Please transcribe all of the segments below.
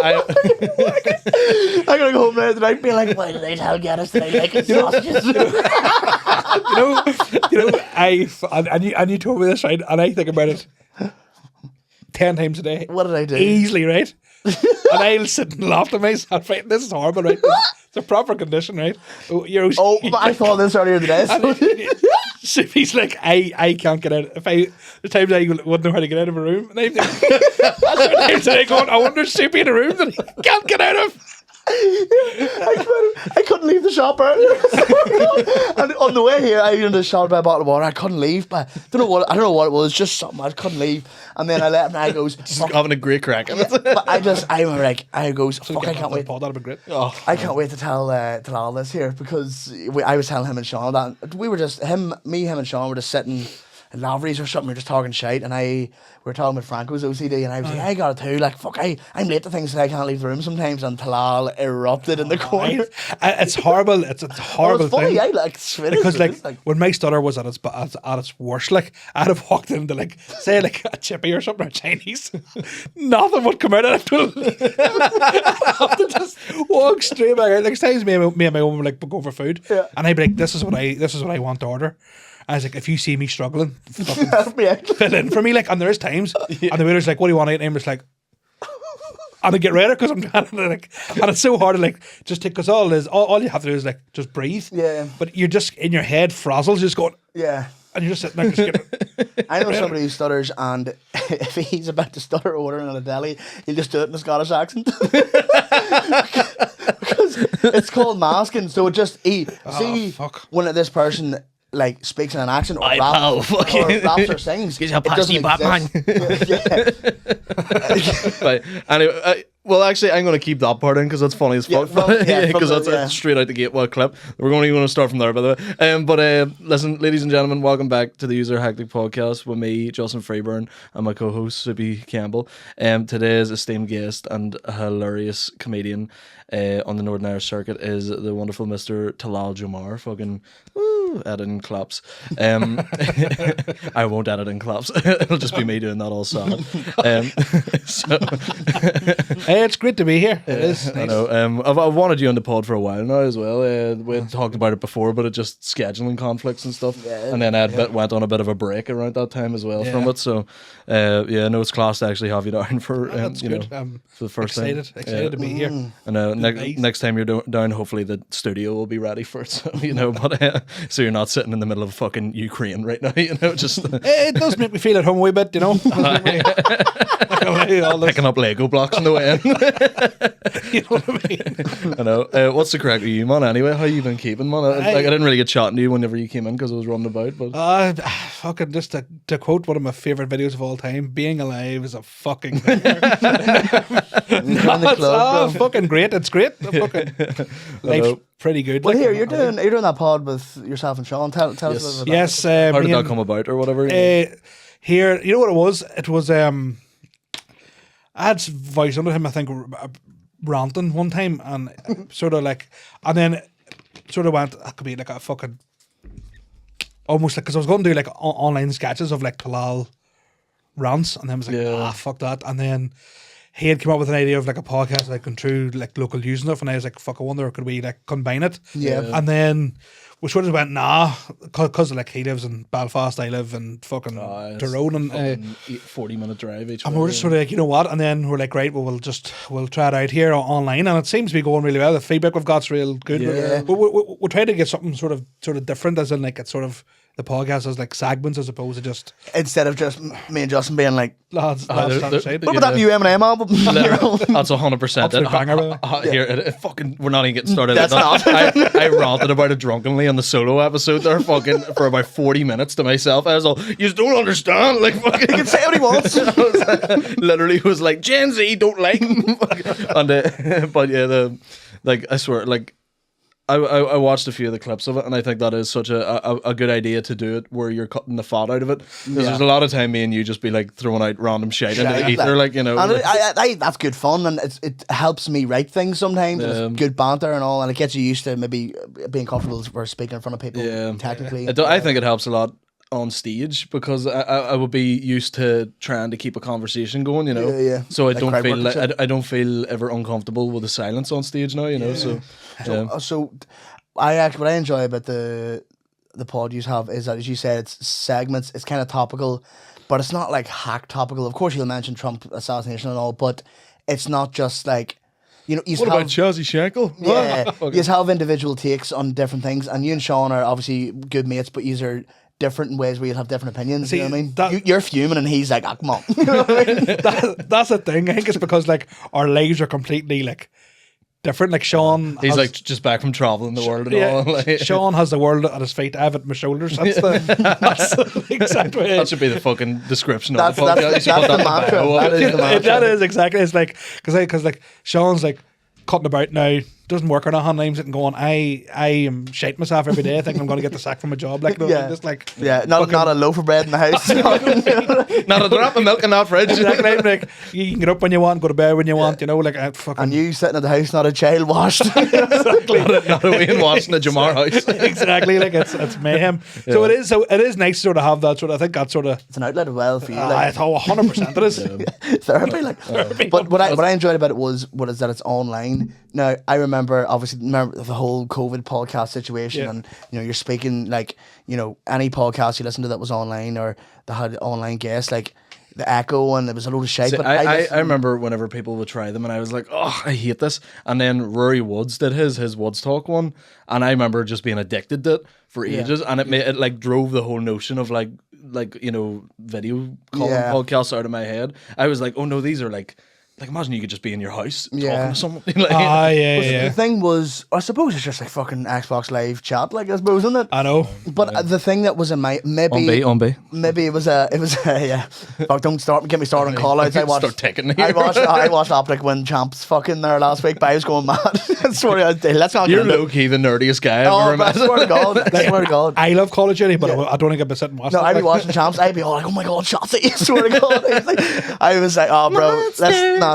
I'm gonna go home now tonight and be like, why did they tell Gaddis that I like his sausages? And you told me this, right? And I think about it 10 times a day. What did I do? Easily, right? And I'll sit and laugh to myself, right? This is horrible, right? It's a proper condition, right? I thought this earlier today. So he's like, I can't get out. The times I wouldn't know how to get out of a room. And I wonder Soupy in a room that he can't get out of. I couldn't leave the shop earlier. And on the way here, I went to the shop by a bottle of water. I couldn't leave, but I don't know what it was. Just something I couldn't leave. And then I let him. And I goes, just having a great crack. Yeah, but I goes, fuck, I can't wait. That'd be great. I can't wait to tell Talal this here because I was telling him and Sean that we were just him and Sean were just sitting in Lavery's or something. We were just talking shite, and we were talking about Franco's OCD, and I was like, I got it too. Like, fuck, I'm late to things that I can't leave the room sometimes. And Talal erupted in the corner. It's horrible. It's a horrible funny, thing. Because when my stutter was at its worst, like I'd have walked into say a chippy or something or Chinese, nothing would come out of it. I have to just walk straight back out. Like times me and my woman would go for food, and I'd be like, this is what I want to order. I was like, if you see me struggling, fill in for me. Like, and there is times, and the waiter's like, "What do you want to eat?" And I'm just like, and I get ready because I'm trying to and it's so hard to just take, because all you have to do is just breathe. Yeah. But you're just in your head frazzles, just going. Yeah. And you're just sitting there. Just I know somebody who stutters, and if he's about to stutter ordering at a deli, he'll just do it in a Scottish accent. Because it's called masking, so it just when this person speaks in an accent or raps or sings, it doesn't exist. Right. Anyway, well, actually, I'm going to keep that part in because that's funny as fuck. Because that's straight out the gate. What clip? We're going to start from there, by the way. But listen, ladies and gentlemen, welcome back to the User Hectic Podcast with me, Justin Freeburn, and my co-host Soupy Campbell. Today's esteemed guest and a hilarious comedian on the Northern Irish circuit is the wonderful Mr. Talal Jomar. Fucking editing claps. I won't edit in claps. It'll just be me doing that all sad. Hey, it's great to be here. It is. Nice. I know. I've wanted you on the pod for a while now as well. We had talked about it before, but it just scheduling conflicts and stuff. Yeah, and then Ed went on a bit of a break around that time as well from it. So, no, it's class to actually have you down for for the first time. Excited to be here. And next time you're down, hopefully the studio will be ready for it. So but so you're not sitting in the middle of fucking Ukraine right now. Just it does make me feel at home a wee bit. Picking up Lego blocks on the way in. You know what I mean? I know. What's the crack with you, man? Anyway, how you been keeping, man? I didn't really get chatting to you whenever you came in because I was running about. But fucking just to quote one of my favorite videos of all time, being alive is a fucking fucking great. It's great. Life's pretty good. Well, you're doing that pod with yourself and Sean. Tell us a little bit. Yes. How did that come about or whatever? Here, you know what it was? It was I had voice under him, I think, ranting one time, and and then sort of went, that could be like a fucking, almost like, because I was going to do online sketches of Talal rants, and then I was like, fuck that, and then he had come up with an idea of a podcast going through local news and stuff, and I was like, fuck, I wonder could we combine it? Yeah. And then we sort of went, nah, because he lives in Belfast, I live in fucking Tyrone, and 40-minute drive each way. And we're just sort of you know what, and then we're like, right, well we'll try it out here online, and it seems to be going really well. The feedback we've got's real good. Yeah. We're trying to get something sort of different, as in it's sort of the podcast as segments as opposed to just, instead of just me and Justin being lads stand aside. What about that new Eminem album? That's 100%. Here, fucking, we're not even getting started. That's not. I ranted about it drunkenly on the solo episode there, fucking for about 40 minutes to myself. I was all, you just don't understand. Fucking, he can say what he wants. Literally was like, Gen Z don't like him. And but yeah, I swear, I watched a few of the clips of it, and I think that is such a good idea to do it where you're cutting the fat out of it. Because there's a lot of time me and you just be throwing out random shit into the ether, And that's good fun, and it helps me write things sometimes. And it's good banter and all, and it gets you used to maybe being comfortable for speaking in front of people technically. I think it helps a lot. on stage because I would be used to trying to keep a conversation going, you know. Yeah. So I Like don't crowd feel work and like I don't feel ever uncomfortable with the silence on stage now, you know. So What I enjoy about the pod you have is that, as you said, it's segments. It's kind of topical, but it's not like hack topical. Of course, you'll mention Trump assassination and all, but it's not just like, you know. What about Chelsea Shankle? Yeah, you have individual takes on different things, and you and Sean are obviously good mates, but you are different in ways where you'll have different opinions. See, you know what I mean? You're fuming, and he's like, "Oh, come on." You know what I mean? That's the thing. I think it's because like our lives are completely like different. Like Sean, he's like just back from traveling the world and all. Like. Sean has the world at his feet. I have it at my shoulders. That's the exact way. That should be the fucking description of That's the podcast. You should put the that in the mantra. bio. That is the mantra. That is exactly. It's like because like Sean's like cutting about now. Doesn't work or not. I'm sitting going, I am shite myself every day. I think I'm going to get the sack from my job. Like, just like not a loaf of bread in the house. Not a drop of milk in that fridge. Exactly. Like, you can get up when you want, go to bed when you want. You know, like fucking. And you sitting at the house, not a child washed. Exactly. not a Wayne washing the Jamar house. Exactly. Like it's mayhem. Yeah. So it is nice to sort of have that sort of. I think that's sort of. It's an outlet as well for you. It's 100%. It is therapy. Like, but what I enjoyed about it was that it's online. Now I remember the whole COVID podcast situation, and you know, you're speaking like, you know, any podcast you listen to that was online or that had online guests, like the echo, and there was a load of shit. But I remember whenever people would try them, and I was like, oh, I hate this. And then Rory Woods did his Woods Talk one, and I remember just being addicted to it for ages, and it like drove the whole notion of like you know, video calling podcasts out of my head. I was like, oh no, these are like imagine you could just be in your house talking to someone. Like, The thing was, I suppose it's just like fucking Xbox Live chat, like, I suppose, isn't it? I know. But the thing that was in my maybe it was yeah. Fuck, don't get me started on call outs. I watched Optic win champs fucking there last week, but I was going mad. Sorry, let's not. You're low key the nerdiest guy I've ever met. I swear to God. I love Call of Duty, but I don't think I'd be sitting watching. No, I'd be watching champs. I'd be all like, oh my God, Shotzi. I swear to God. I was like, oh bro, let's not.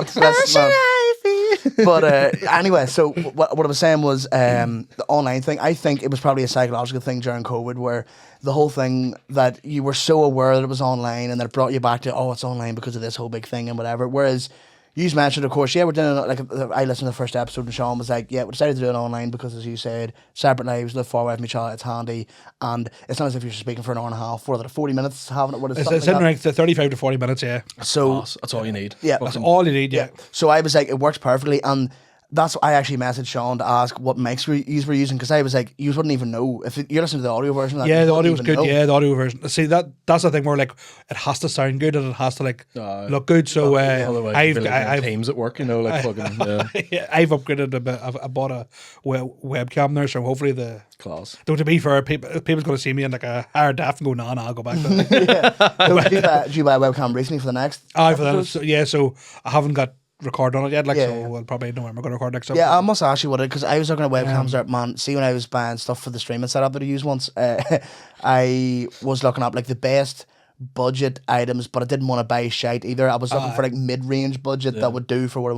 But anyway, so what I was saying was the online thing. I think it was probably a psychological thing during COVID, where the whole thing that you were so aware that it was online, and that it brought you back to, oh, it's online because of this whole big thing and whatever. Whereas you mentioned, of course, we're doing it, like, I listened to the first episode and Sean was like, we decided to do it online because, as you said, separate lives, live far away from each other, it's handy, and it's not as if you're speaking for an hour and a half, or 40 minutes having it. It's in like 35 to 40 minutes, yeah. So that's all you need. Yeah, that's all you need. Yeah. So I was like, it works perfectly, and that's why I actually messaged Sean to ask what mics you were using, because I was like, you wouldn't even know if you're listening to the audio version. Yeah, the audio was good. Yeah, the audio version. See, that's the thing where like it has to sound good and it has to like look good. So otherwise I've teams at work, you know, like I've upgraded a bit. I bought a webcam there, so hopefully the class. Though to be fair, people's going to see me in like a higher def and go, nah, I'll go back to that. Did you buy a webcam recently for the next? So I haven't got record on it yet, so we'll probably know when we're going to record next episode. Yeah, I must ask you what it, because I was looking at webcams there, man. See, when I was buying stuff for the streaming setup that I used once, I was looking up like the best budget items, but I didn't want to buy shite either. I was looking for like mid-range budget that would do for what I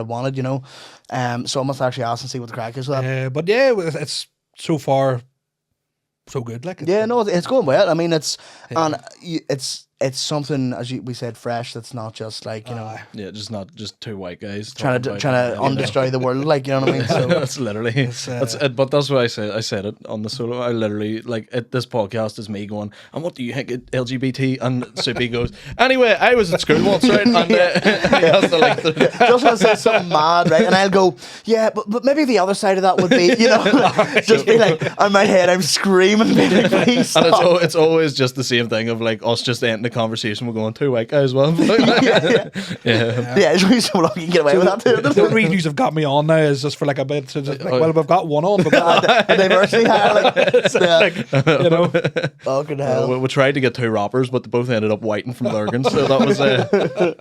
wanted, you know. So I must actually ask and see what the crack is with that. But yeah, it's so far so good. Like, it's going well. I mean, it's something, as we said, fresh. That's not just like, you know, just not just two white guys trying to undestroy the world, like, you know what I mean. So that's literally but that's what I said. I said it on the solo. I literally this podcast is me going, and what do you think LGBT? And Soupy goes, anyway, I was at school once, right? And he has to just want to say something mad, right? And I'll go, yeah, but maybe the other side of that would be, you know, just be like, on my head, I'm screaming, being like, please stop. And it's always just the same thing of like us just ending the conversation. We're going, two white guys, well, it's really so lucky you can get away with that too. The only reason you've got me on now is just for like a bit to just well, we've got one on, a diversity hire, you know. Fucking hell. We tried to get two rappers, but they both ended up whiting from Lurgan, so that was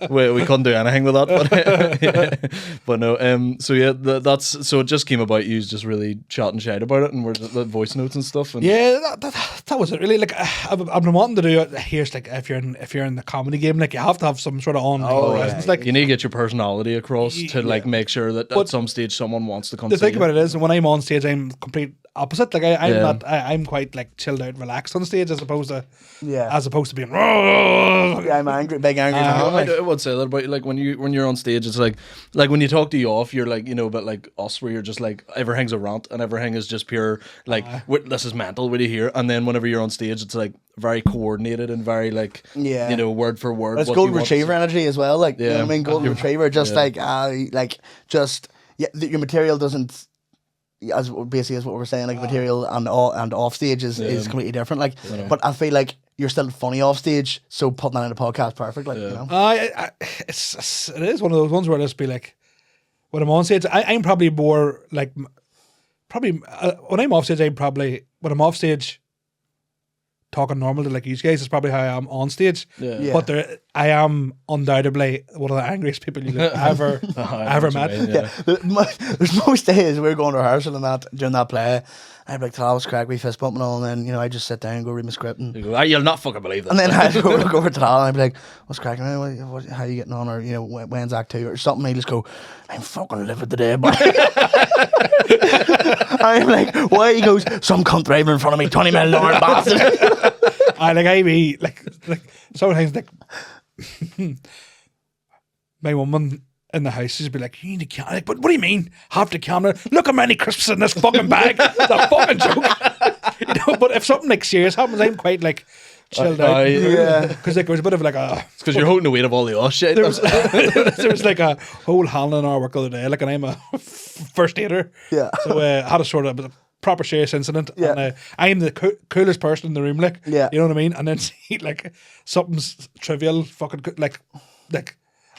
we couldn't do anything with that. But no, so yeah, that's so it just came about. You just really chatting shit about it, and we're just the voice notes and stuff. And that was it. Really, like I've been wanting to do it. Here's like if you're in the comedy game, like you have to have some sort of presence. Like you need to get your personality across to like make sure that at some stage someone wants to come. The thing about it is, when I'm on stage, I'm complete opposite. Like I'm not. I'm quite like chilled out, relaxed on stage as opposed to being. Yeah, I'm angry, big angry. I would say that about like when you're on stage, it's like when you talk to you off, you're like, you know, but like us, where you're just like everything's a rant and everything is just pure like this is mental. What do you hear? And then whenever you're on stage, it's like very coordinated and very like you know, word for word. It's golden retriever energy as well. Like you know what I mean, golden retriever, just your material doesn't. As basically as what we're saying, like material and off stage is completely different. Like, but I feel like you're still funny off stage, so putting that in a podcast perfect. Like, you know, it is one of those ones where I just be like, when I'm on stage, I'm probably more like when I'm off stage, when I'm off stage talking normal to like you guys, is probably how I am on stage. Yeah. But I am undoubtedly one of the angriest people you've ever met. There's most days we're going to rehearsal and that during that play. I'd be like, Talal was crack, we fist bumping and all, and then, you know, I just sit down and go read my script. And you'll not fucking believe this. And then I'd go over to Talal and I'd be like, what's cracking? How are you getting on? Or, you know, when's Act 2 or something? He'd just go, I'm fucking living the day, but I'm like, why? He goes, some cunt driving in front of me, 20 mile an hour bastard. I be like sometimes like my woman in the house, she'd be like, you need a camera. Like, but what do you mean? Have the camera? Look how many crisps in this fucking bag. It's a fucking joke. You know, but if something like serious happens, I'm quite like chilled out. Yeah. Because like, it was a bit of like a... It's because you're holding the weight of all the off shit. There was like a whole handling hour work the other day. Like, and I'm a first aider. Yeah. So I had a sort of a proper serious incident. Yeah. And I'm the coolest person in the room. Like, you know what I mean? And then see like something's trivial, fucking like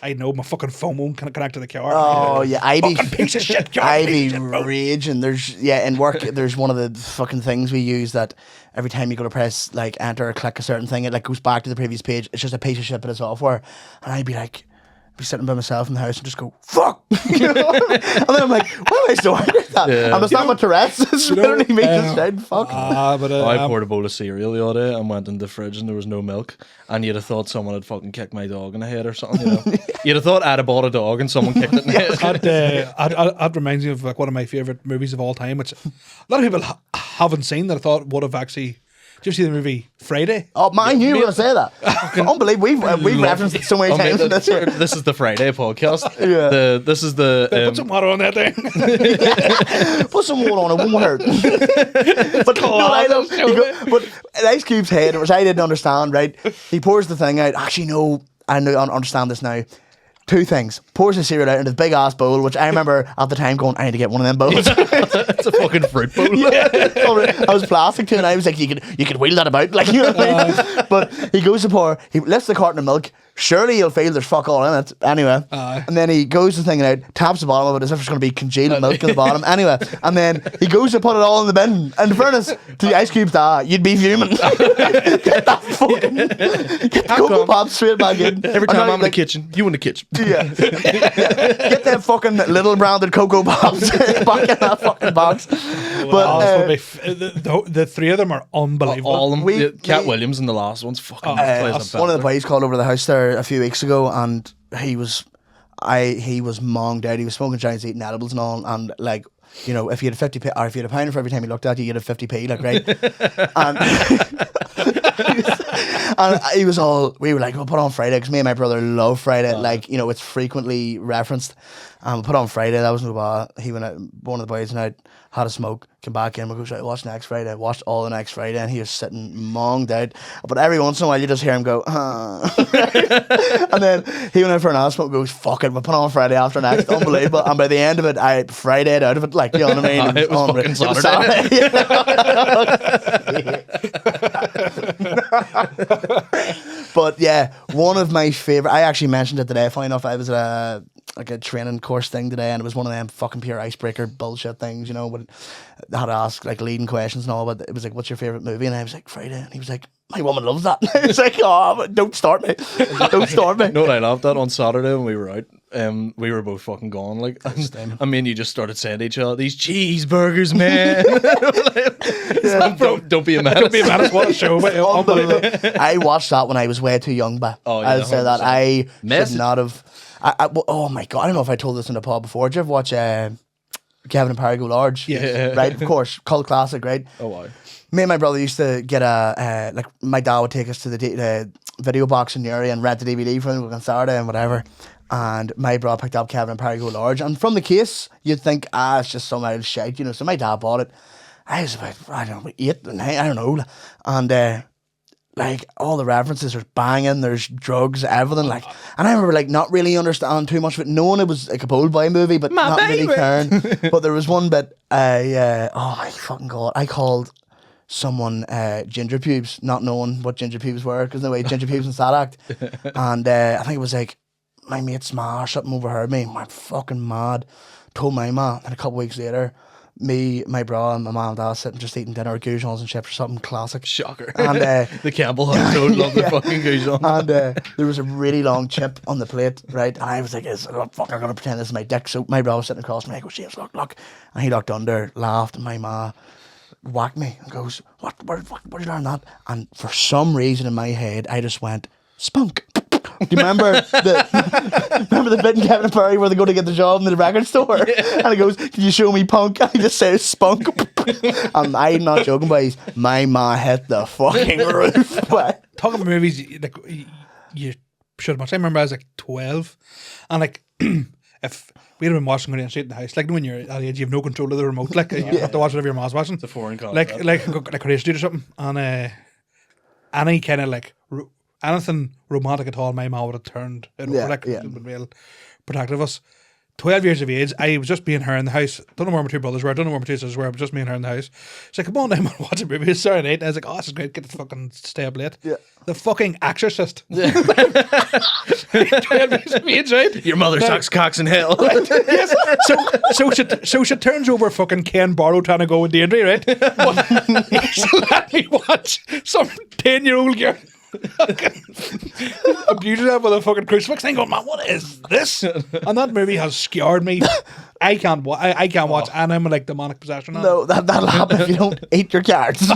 I know my fucking phone won't connect to the car. Oh yeah, I be fucking piece of shit. I be raging. There's in work. There's one of the fucking things we use that every time you go to press like enter or click a certain thing, it like goes back to the previous page. It's just a piece of shit bit of software, and I'd be like, be sitting by myself in the house and just go fuck, you know? And then I'm like, why am I so angry at that? Yeah. I'm just not my Tourette's. It's literally me just saying fuck. I poured a bowl of cereal the other day and went in the fridge and there was no milk, and you'd have thought someone had fucking kicked my dog in the head or something. You know, you'd have thought I'd have bought a dog and someone kicked it in the head. That reminds me of like one of my favorite movies of all time, which a lot of people haven't seen, that I thought would have actually. Did you see the movie Friday? Oh, man, I knew you were going to say that. Unbelievable. We've referenced it so many times. This is the Friday podcast. Yeah. This is the... put some water on that thing. Put some water on it, won't hurt. But no, I love... But Ice Cube's head, which I didn't understand, right? He pours the thing out. Actually, no, I understand this now. Two things. Pours the cereal out into the big ass bowl, which I remember at the time going, I need to get one of them bowls. It's a fucking fruit bowl. Yeah. I was plastic too, and I was like, you could wheel that about, like, you know what I mean? But he goes to pour, he lifts the carton of milk. Surely you'll feel there's fuck all in it. Anyway. And then he goes to thing out, taps the bottom of it as if there's going to be congealed milk in the bottom. Anyway. And then he goes to put it all in the bin. And in fairness to the Ice Cube's dad, you'd be fuming. Get that fucking... Get the Cocoa Pops straight back in. Every time I'm in the kitchen, you in the kitchen. Yeah. Get them fucking little branded Cocoa Pops back in that fucking box. But the three of them are unbelievable. All of them. Cat Williams in the last one's fucking... one of the boys called over the house there a few weeks ago, and he was monged out. He was smoking giants, eating edibles and all, and like, you know, if you had 50p or if you had a pound for every time he looked at you, you get a 50p, like, right? And he was all, we were like, we'll put on Friday, because me and my brother love Friday. Like, you know, it's frequently referenced. We'll put on Friday. That was no bad. He went out, one of the boys went out, had a smoke, came back in, we goes, right, watch next Friday. Watched all the next Friday, and he was sitting monged out. But every once in a while you just hear him go, and then he went out for an smoke, goes, fuck it, we'll put on Friday after next. Unbelievable. And by the end of it, I Friday'd out of it, like, you know what I mean? It was fucking Saturday. But yeah, one of my favourite, I actually mentioned it today, funny enough. I was at a training course thing today, and it was one of them fucking pure icebreaker bullshit things, you know, but I had to ask like leading questions and all, but it was like, what's your favourite movie? And I was like, Friday. And he was like, my woman loves that. And I was like, oh, don't start me. Don't start me. No, I loved that on Saturday when we were out. We were both fucking gone, like, and I mean, you just started saying to each other, these cheeseburgers, man. Don't be a menace. Don't be a menace. What a show. I watched that when I was way too young, but I'll say that I should not have. Oh my god, I don't know if I told this in the pod before. Did you ever watch Kevin and Perry Go Large. Yeah. Right, of course, cult classic, right? Oh wow. Me and my brother used to get like my dad would take us to the video box in the area and rent the DVD from them on Saturday and whatever. And my brother picked up Kevin and Perry Go Large, and from the case you'd think it's just some old shite, you know. So my dad bought it. I was about 8 or 9, I don't know, and like all the references are banging. There's drugs, everything, like. And I remember like not really understanding too much of it, knowing it was like a old boy movie, but not really caring. But there was one bit, oh my fucking god, I called someone ginger pubes, not knowing what ginger pubes were, because the way ginger pubes in sad act, and I think it was like my mate's ma or something overheard me. I'm fucking mad. Told my ma, and a couple of weeks later, me, my bro, and my mum and dad sitting just eating dinner with goujons and chips or something classic. Shocker. And the Campbell household love the fucking goujons. And there was a really long chip on the plate, right? And I was like, fuck, I'm going to pretend this is my dick. So my bro was sitting across me. I go, James, look. And he looked under, laughed, and my ma whacked me and goes, where did you learn that? And for some reason in my head, I just went, spunk. Do you remember the bit in Kevin and Perry where they go to get the job in the record store? Yeah. And he goes, can you show me punk? And he just says spunk. And I'm not joking, boys. My ma hit the fucking roof. Talking about movies, like you should much. I remember I was like 12, and like if we'd have been watching Green Street in the house, like when you're at that age, you have no control of the remote. Like you have to watch whatever your mom's watching. It's a foreign concept. Like Green Street or something, and any kind of like. Anything romantic at all, my mom would have turned it over, been real protective of us. 12 years of age, I was just me and her in the house. Don't know where my two brothers were, don't know where my two sisters were, but just me and her in the house. She's like, come on down and watch a movie. It's Saturday night. And I was like, oh, this is great, get to fucking stay up late. Yeah. The fucking Exorcist. Yeah. 12 years of age, right? Your mother sucks cocks in hell. Yes. So she turns over fucking Ken Barrow trying to go with Deirdre, right? So let me watch some 10-year-old girl abusing her with a fucking crucifix. I'm going, man, what is this? And that movie has scared me. I can't watch and I'm like demonic possession. No, that'll happen if you don't eat your cards.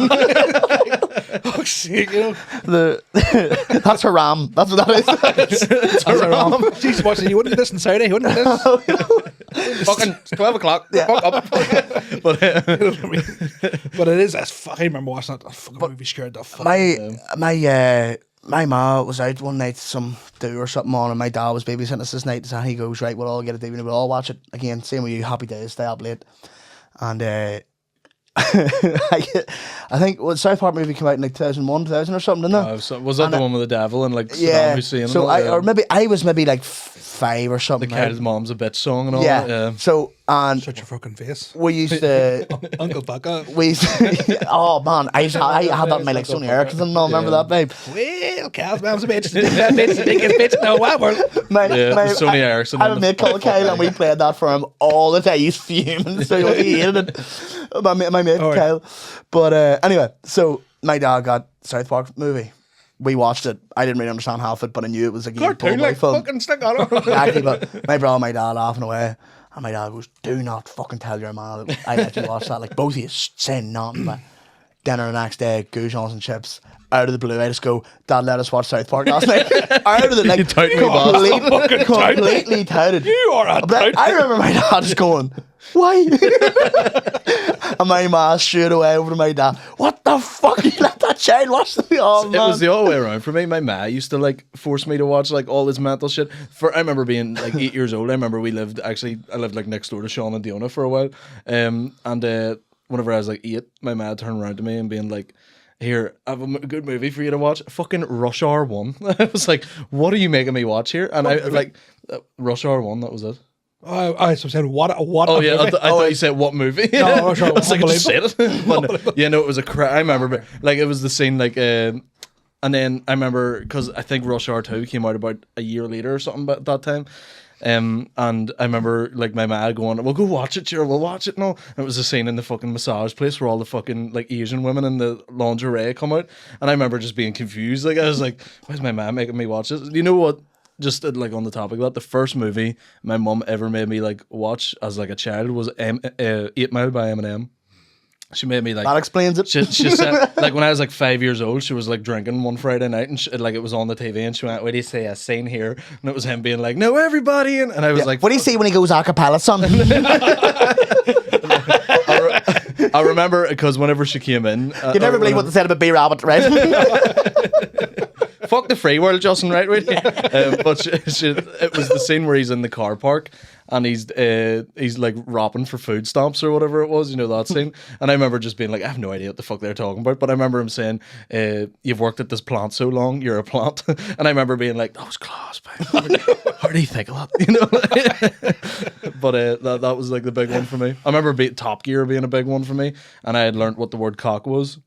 Oh shit, you know. That's haram. That's what that is. That's haram. Jesus, watching you wouldn't do this on Saturday, you wouldn't do this. Fucking 12 o'clock. Yeah. Fuck up. But it is as fuck. I remember watching that fucking movie scared the fuck. My ma was out one night, some do or something on, and my dad was babysitting us this night, and he goes, right, we'll all get a DVD, we'll all watch it again, same with you, happy days, stay up late. And I think South Park movie came out in like 2001, 2000 or something, didn't it? Was that the one with the devil and like Saddam yeah, Hussein? So I was maybe like 5 or something. The Kid's Mom's a Bitch song and all yeah. that. Yeah. So, and such a fucking face. we used to Uncle Bucka. Oh man, I had that in my like Sony Ericsson. No, remember that, babe? Well, Kid's Mom's a bitch. That bitch is the biggest bitch in the wide world. Sony Ericsson. I have a mate called Kyle, and we played that for him all the time. He's fuming, so he hated it. My mate Kyle. But anyway, so my dad got South Park movie. We watched it. I didn't really understand half it, but I knew it was a cartoon, like film. fucking stick on it. Exactly, but my brother and my dad laughing away. And my dad goes, do not fucking tell your man that I let you watch that. Like, both of you saying nothing, but dinner the next day, goujons and chips. Out of the blue, I just go, Dad, let us watch South Park last night. Out of the, like, completely touted. You are a tout. I remember my dad just going, why? And my ma straight away over to my dad, what the fuck, you let that child watch the It was the other way around for me. My ma used to like force me to watch like all this mental shit. I remember being like 8 years old. I remember I lived like next door to Sean and Diona for a while. And whenever I was like 8, my ma turned around to me and being like, here, I have a good movie for you to watch. Fucking Rush Hour 1. I was like, what are you making me watch here? And I like, Rush Hour 1, that was it. So I'm saying, what oh yeah, I thought you said what movie? No, Rush Hour 1. I was like, I just said it. But, yeah, no, it was I remember, like, it was the scene, like, and then I remember, because I think Rush Hour 2 came out about a year later or something at that time. And I remember like my ma going, "We'll go watch it, sure, we'll watch it." No, and it was a scene in the fucking massage place where all the fucking like Asian women in the lingerie come out, and I remember just being confused. Like I was like, "Why is my ma making me watch this?" You know what? Just like on the topic of that, the first movie my mum ever made me like watch as like a child was 8 Mile by Eminem. She made me like that explains it. She said like when I was like 5 years old, she was like drinking one Friday night and like it was on the TV and she went, "What do you say? A scene here?" And it was him being like, "No, everybody," and I was like, "What do you say when he goes a cappella, son?" I remember because whenever she came in, You never believe what they said about B Rabbit, right? fuck the free world, Justin, right? Really? But it was the scene where he's in the car park and he's like rapping for food stamps or whatever it was, you know, that scene. And I remember just being like, I have no idea what the fuck they're talking about. But I remember him saying, you've worked at this plant so long, you're a plant. And I remember being like, that was class, man. How do you think of that? You know? But that was like the big one for me. I remember Top Gear being a big one for me. And I had learned what the word cock was.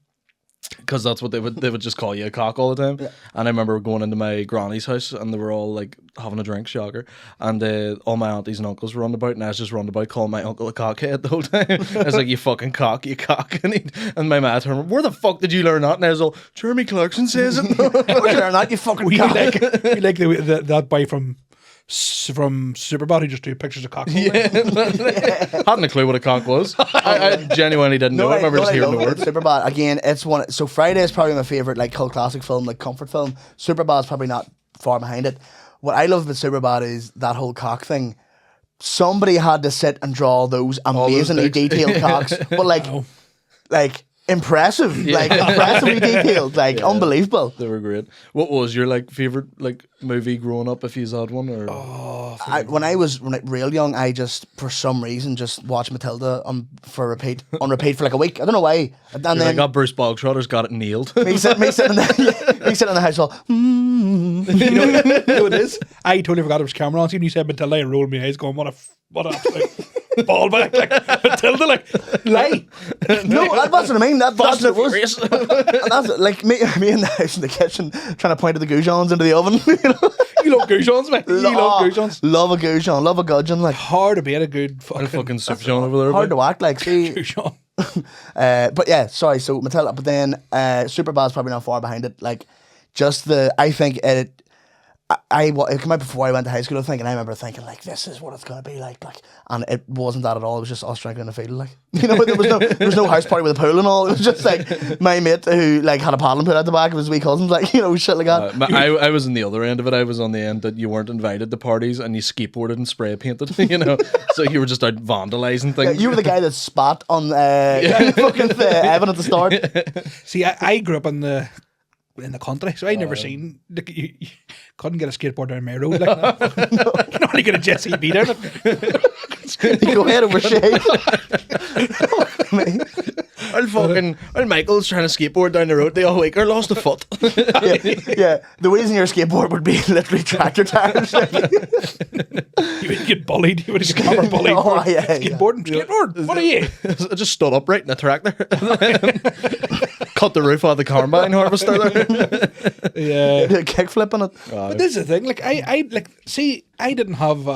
Because that's what they would just call you a cock all the time. Yeah. And I remember going into my granny's house and they were all like having a drink, shocker. And all my aunties and uncles were running about and I was just running about calling my uncle a cockhead the whole time. I was like, you fucking cock, you cock. And my ma turned, where the fuck did you learn that? And I was all, Jeremy Clarkson says it. Where'd you learn that, you fucking cock? You like that boy from Superbad who just do pictures of cocks. Yeah. Hadn't a clue what a cock was. I genuinely didn't know. I remember just hearing the word. Superbad, again, it's one. So Friday is probably my favourite like cult classic film, like comfort film. Superbad's probably not far behind it. What I love about Superbad is that whole cock thing. Somebody had to sit and draw those amazingly detailed cocks, but like impressive, like impressively detailed, like unbelievable. They were great. What was your like favorite like movie growing up, if you had one? Or when I was real young, I just for some reason just watched Matilda on repeat for like a week. I don't know why. And then I got Bruce Bogtrotter's got it nailed. me sitting in the house all. You know what it is? I totally forgot it was Cameron. And you said Matilda, I rolled my eyes, going, what a ball back, like Matilda, like lie. No, that's what I mean. That's what it was. And that's like me in the house in the kitchen trying to point the goujons into the oven. You love goujons, mate. You love goujons. Love a goujon, love a gudgeon. Like hard to be a good fucking soup John over there. Hard to act like. See, goujon. But yeah, sorry. So Matilda, but then Superbad's probably not far behind it. Like just I think it came out before I went to high school, I think, and I remember thinking like, this is what it's gonna be like, and it wasn't that at all. It was just us drinking in the field, like, you know, there was no house party with a pool and all. It was just like my mate who like had a paddling pool at the back of his wee cousins, like, you know, shit like that. I was in the other end of it. I was on the end that you weren't invited to parties and you skateboarded and spray painted, you know, so you were just out vandalizing things. Yeah, you were the guy that spat on fucking Evan at the start. See, I grew up in the country, so I never seen like, you couldn't get a skateboard down my road like that. You can only get a Jet B down it. You go head over shade. While Michael's trying to skateboard down the road, they all wake or lost a foot. yeah, the wheels in your skateboard would be literally tractor tires. You would get bullied. You would get camera bullied. Skateboard. What are you? I just stood upright in a tractor. Cut the roof out of the combine harvester there. Yeah, did a kickflip on it. But this is the thing. Like I didn't have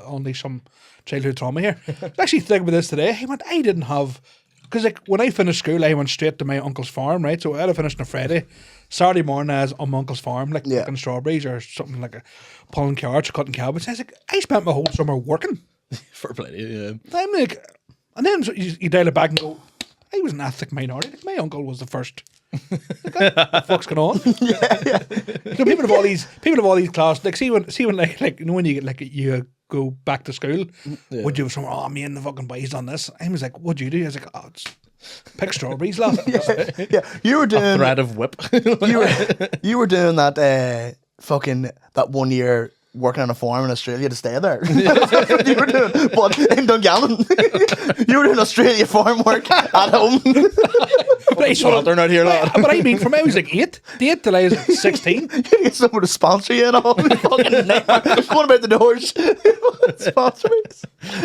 only some childhood trauma here. I was actually thinking about this today. I didn't have, because like when I finished school, I went straight to my uncle's farm, right? So I had finished on a Friday. Saturday morning, I was on my uncle's farm, like picking strawberries or something, like pulling carrots or cutting cabbage. I spent my whole summer working. For plenty, yeah. I'm like, and then you dial it back and go, I was an ethnic minority. Like, my uncle was the first. Like, what the fuck's going on? Yeah. So people of all these classes, like see when like you know when you get like you go back to school, would you have someone, oh, me and the fucking boys done this? I was like, what'd you do? I was like, oh, it's pick strawberries, lad. Yeah, you were doing a thread of whip. you were doing that that 1 year working on a farm in Australia to stay there. That's what you were doing. But in Dungannon, you were doing Australia farm work at home. They're not here, lad. But I mean, from I was like 8 till I was like 16. You get someone to sponsor you and all. Fucking nightmare. Going about the doors. Sponsor me.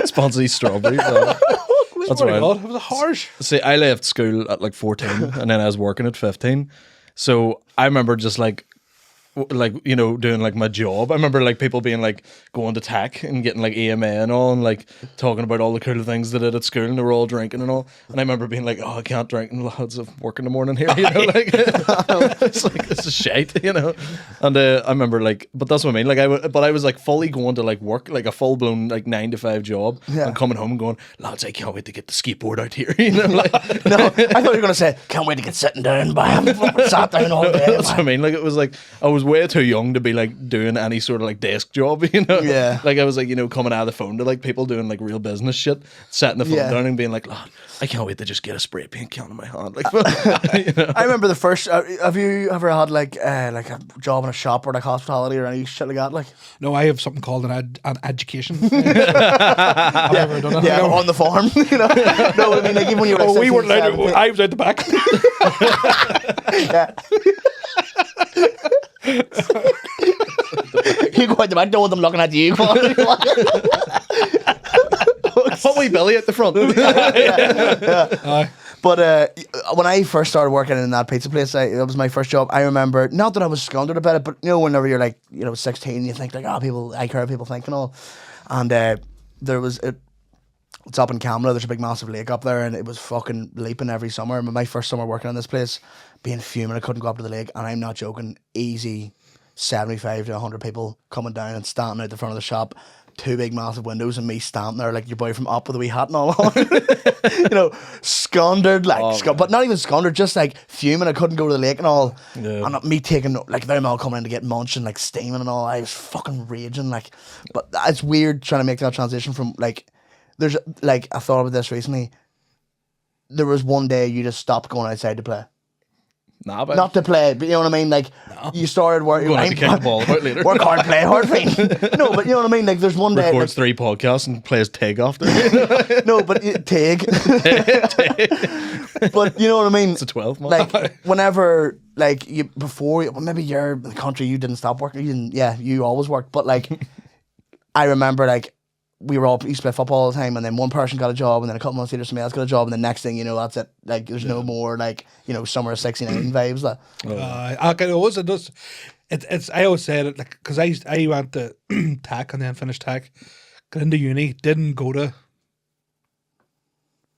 Sponsor these strawberries. That's right. God, it was harsh. See, I left school at like 14 and then I was working at 15. So I remember just like, you know, doing like my job. I remember like people being like going to tech and getting like AMA and all and like talking about all the cool things they did at school and they were all drinking and all. And I remember being like, oh, I can't drink and lads of work in the morning here, you know, like it's like, this is shite, you know. And I remember like, but that's what I mean, like I was like fully going to like work like a full blown like 9 to 5 job and coming home and going, lads, I can't wait to get the skateboard out here, you know, like no, I thought you were gonna say, can't wait to get sitting down, bam, sat down all day. That's what I mean, like it was like I was way too young to be like doing any sort of like desk job, you know. Yeah. Like I was like, you know, coming out of the phone to like people doing like real business shit, setting the phone down and being like, "Lad, I can't wait to just get a spray paint can in my hand." Like, you know? I remember the first. Have you ever had like a job in a shop or like hospitality or any shit like that? Like, No, I have something called an education. I've never done it. yeah, on the farm. You know, no, I mean like even when you were. Like We 16, weren't allowed. 17. I was out the back. Yeah. You go out the back, don't want them looking at you. What wee Billy at the front. Aye. But when I first started working in that pizza place, that was my first job. I remember, not that I was squandered about it, but you know, whenever you're like, you know, 16, you think like, I care what people think and all. And there was it's up in Camera. There's a big massive lake up there, and it was fucking leaping every summer. My first summer working in this place, being fuming, I couldn't go up to the lake, and I'm not joking. Easy, 75 to 100 people coming down and standing out the front of the shop. 2 big massive windows and me standing there like your boy from Up with a wee hat and all on. You know, squandered, like, but not even squandered, just like fuming. I couldn't go to the lake and all. Yeah. And me taking, like, them all coming in to get munch and like steaming and all. I was fucking raging, like. But it's weird trying to make that transition from like, there's like, I thought about this recently. There was one day you just stopped going outside to play. Nah, but Not to play, but you know what I mean? Like, you started working. We're going to kick the ball about later. Work hard, play hard, thing. No, but you know what I mean? Like, there's one day. Records 3 podcasts and plays Tig after. No, but take. But you know what I mean? It's a 12 man. Like, whenever, like, maybe you're in the country, you didn't stop working. You always worked. But, like, I remember, like, we were all used to play football all the time, and then one person got a job, and then a couple months later somebody else got a job, and the next thing you know, that's it. Like, there's no more, like, you know, summer of 69 vibes. Like. It does. It's. I always say it like because I went to TAC and then finished TAC, got into uni, didn't go to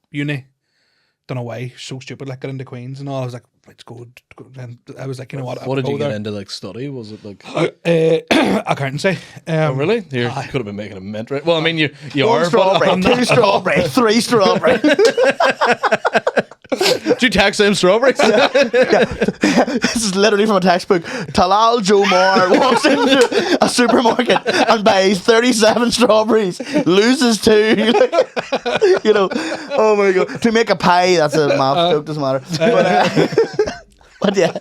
uni. Don't know why. So stupid. Like got into Queens and all. I was like, let's go. And I was like, you know what? What did you get into, like, study? Was it like accountancy? oh, really? You could have been making a mint, right? Well, I mean, you One are. strawberry, But, 2 strawberry, 3 strawberry. do you tax them strawberries? This is literally from a textbook. Talal Jomar walks into a supermarket and buys 37 strawberries, loses 2. You know, oh my god. To make a pie, that's a math joke, doesn't matter. But yeah,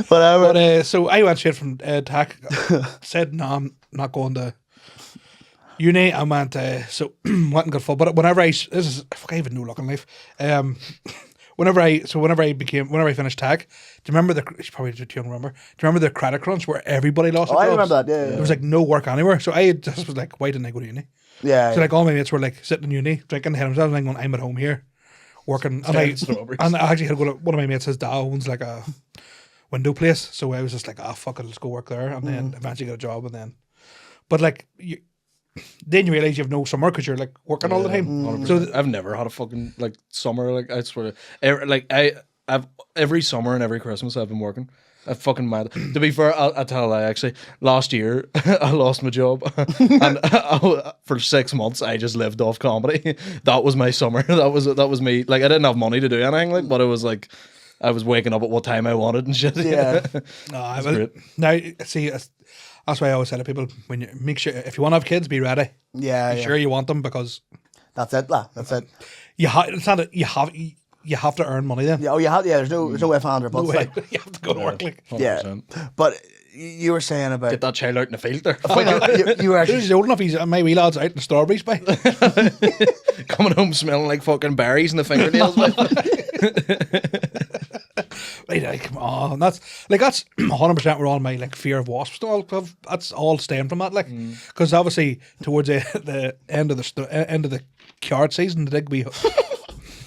whatever. But so I went straight from TAC. Said no, I'm not going to uni. I went so went and got full. But whenever I even no luck in life. Whenever I finished TAC, do you remember it's probably too young to remember. Do you remember the credit crunch where everybody lost their I jobs? remember that, yeah. There was like no work anywhere. So I just was like, why didn't I go to uni? Yeah. So like all my mates were like sitting in uni, drinking, head themselves, and I'm going, I'm at home here, working. And I actually had to go to one of my mates, his dad owns like a window place. So I was just like, fuck it, let's go work there. And then eventually get a job but like then you realise you have no summer because you're like working all the time. So I've never had a fucking like summer. Like I swear, I've every summer and every Christmas I've been working. I fucking mad. To be fair, I'll tell a lie. Actually, last year I lost my job, and for 6 months I just lived off comedy. That was my summer. That was me. Like I didn't have money to do anything. Like, but it was like I was waking up at what time I wanted and shit. Yeah. Now see. That's why I always say to people, when you make sure if you want to have kids, be ready. Yeah. Be sure you want them because That's it, lad. That's it. you have to earn money then. Yeah, there's no if, and, or buts. No way. Like, You have to go to work. Like. 100%. yeah. But you were saying about. Get that child out in the field there. you were actually. He's old enough. My wee lad's out in the strawberries by. Coming home smelling like fucking berries and the fingernails. Right, come on. That's 100% where all my like fear of wasps and all. That's all stemmed from that, like, because obviously towards the end of the card season, the big wee,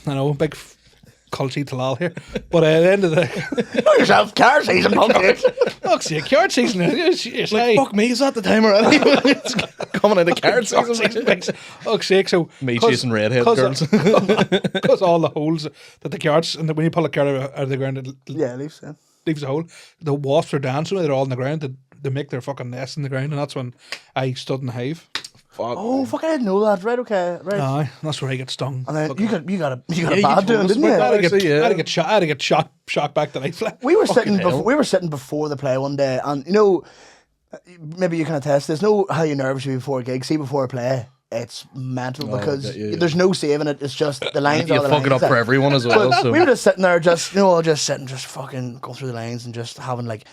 I know, big culty Talal here, but at the end of the Know yourself, car season, pumpkin. fuck's sake, card season. It's Like, fuck me, is that the time already? It's coming out of card season. Fuck's sake, so Me chasing redhead girls. because all the holes that the cards, and when you pull a card out of the ground, it Yeah, leaves. Yeah. leaves a hole. The wasps are dancing, they're all in the ground. They make their fucking nest in the ground, and that's when I stood in the hive. Oh fuck! I didn't know that. Right? Okay. Right. Aye, that's where I get stung. And then you got a you bad told doing, us didn't you? about that. I had to get Yeah. shot. I had to get shot back the life. Like. We were sitting hell. we were sitting before the play one day, and you know, maybe you can attest this. Know how you nervous you before a gig. See before a play, it's mental because there's no saving it. It's just the lines. You are the fuck it lines, up for everyone as well. But So we were just sitting there, just fucking going through the lines and just having like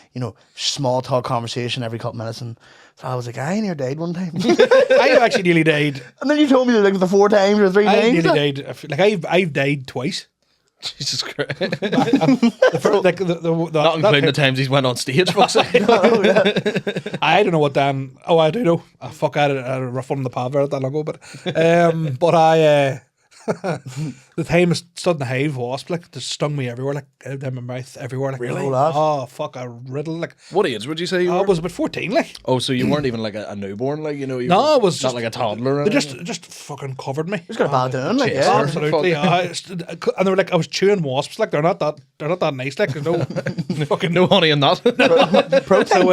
small talk conversation every couple minutes. And so I was like, I nearly died one time, I actually nearly died. and then you told me like the 4 times or 3 I times. nearly died. Like I've died twice. Jesus Christ. The first, like Not including the times he's went on stage. Fuck's sake. I don't know what Dan. Oh, I do know. Fuck, I had a rough one in the pad there that long ago, but I. The time I stood in the hive wasp, like, just stung me everywhere, like, down my mouth, everywhere. Like, Really? Oh, fuck, a riddle, like. What age would you say you I were? was about 14, like. Oh, so you weren't even like a newborn, like, you No, were it was not just like a toddler. Or They anything? just fucking covered me. Just got a bad doing, like Yes, yeah. sir. Absolutely, and they were like, I was chewing wasps, like they're not that nice, like there's no fucking no honey in that. So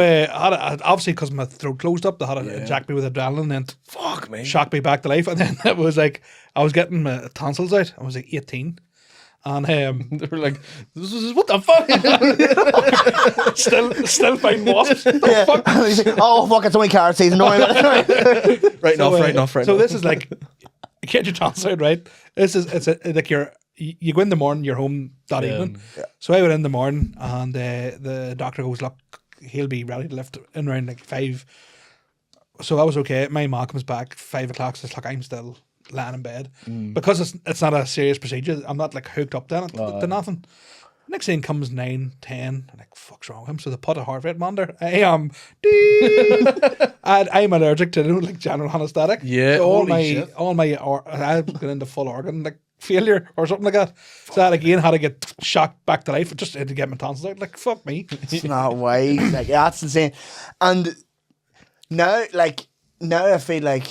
obviously because my throat closed up, they had to inject me with adrenaline and Fuck me. shocked me back to life. And then it was like I was getting my tonsils out. I was like 18, and They were like, what the fuck? still fighting wasps. Yeah. He's like, oh fuck! It's only carrot season. Don't worry about it. Right So, off. So this is like you get your tonsils out, right? Like you go in the morning, you're home that evening. So I went in the morning, and the doctor goes, look, he'll be ready to lift in around like 5. So I was okay. My mom comes back 5 o'clock. So it's like I'm still lying in bed because it's not a serious procedure. I'm not like hooked up to nothing. Next thing comes 9, 10. I'm like, fuck's wrong with him? So they put a heart rate monitor. I am I'm allergic to like general anesthetic. Yeah, So holy shit. I've gone into full organ like failure or something like that. So I again had to get shocked back to life. Just had to get my tonsils out. Like, fuck me. It's not way. Like that's insane. And now I feel like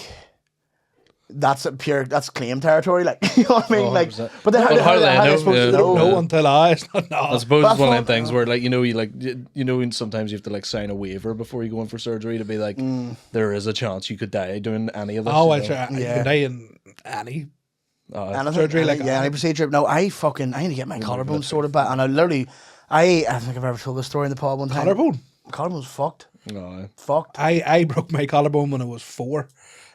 that's claim territory. Like you know what I mean? Like, 100%. but then Well, how do they how are know? they supposed Yeah. to I don't know? know until it's not. No. I suppose That's it's one of what- them things where, like, and sometimes you have to like sign a waiver before you go in for surgery to be like, there is a chance you could die doing any of this. Oh, you I know? you can die in any. Anything, Surgery, like, any procedure. No, I need to get my collarbone sorted back, and I literally, I don't think I've ever told this story in the pub one time. Collarbone. Collarbone's fucked. No. Fucked. I broke my collarbone when I was 4.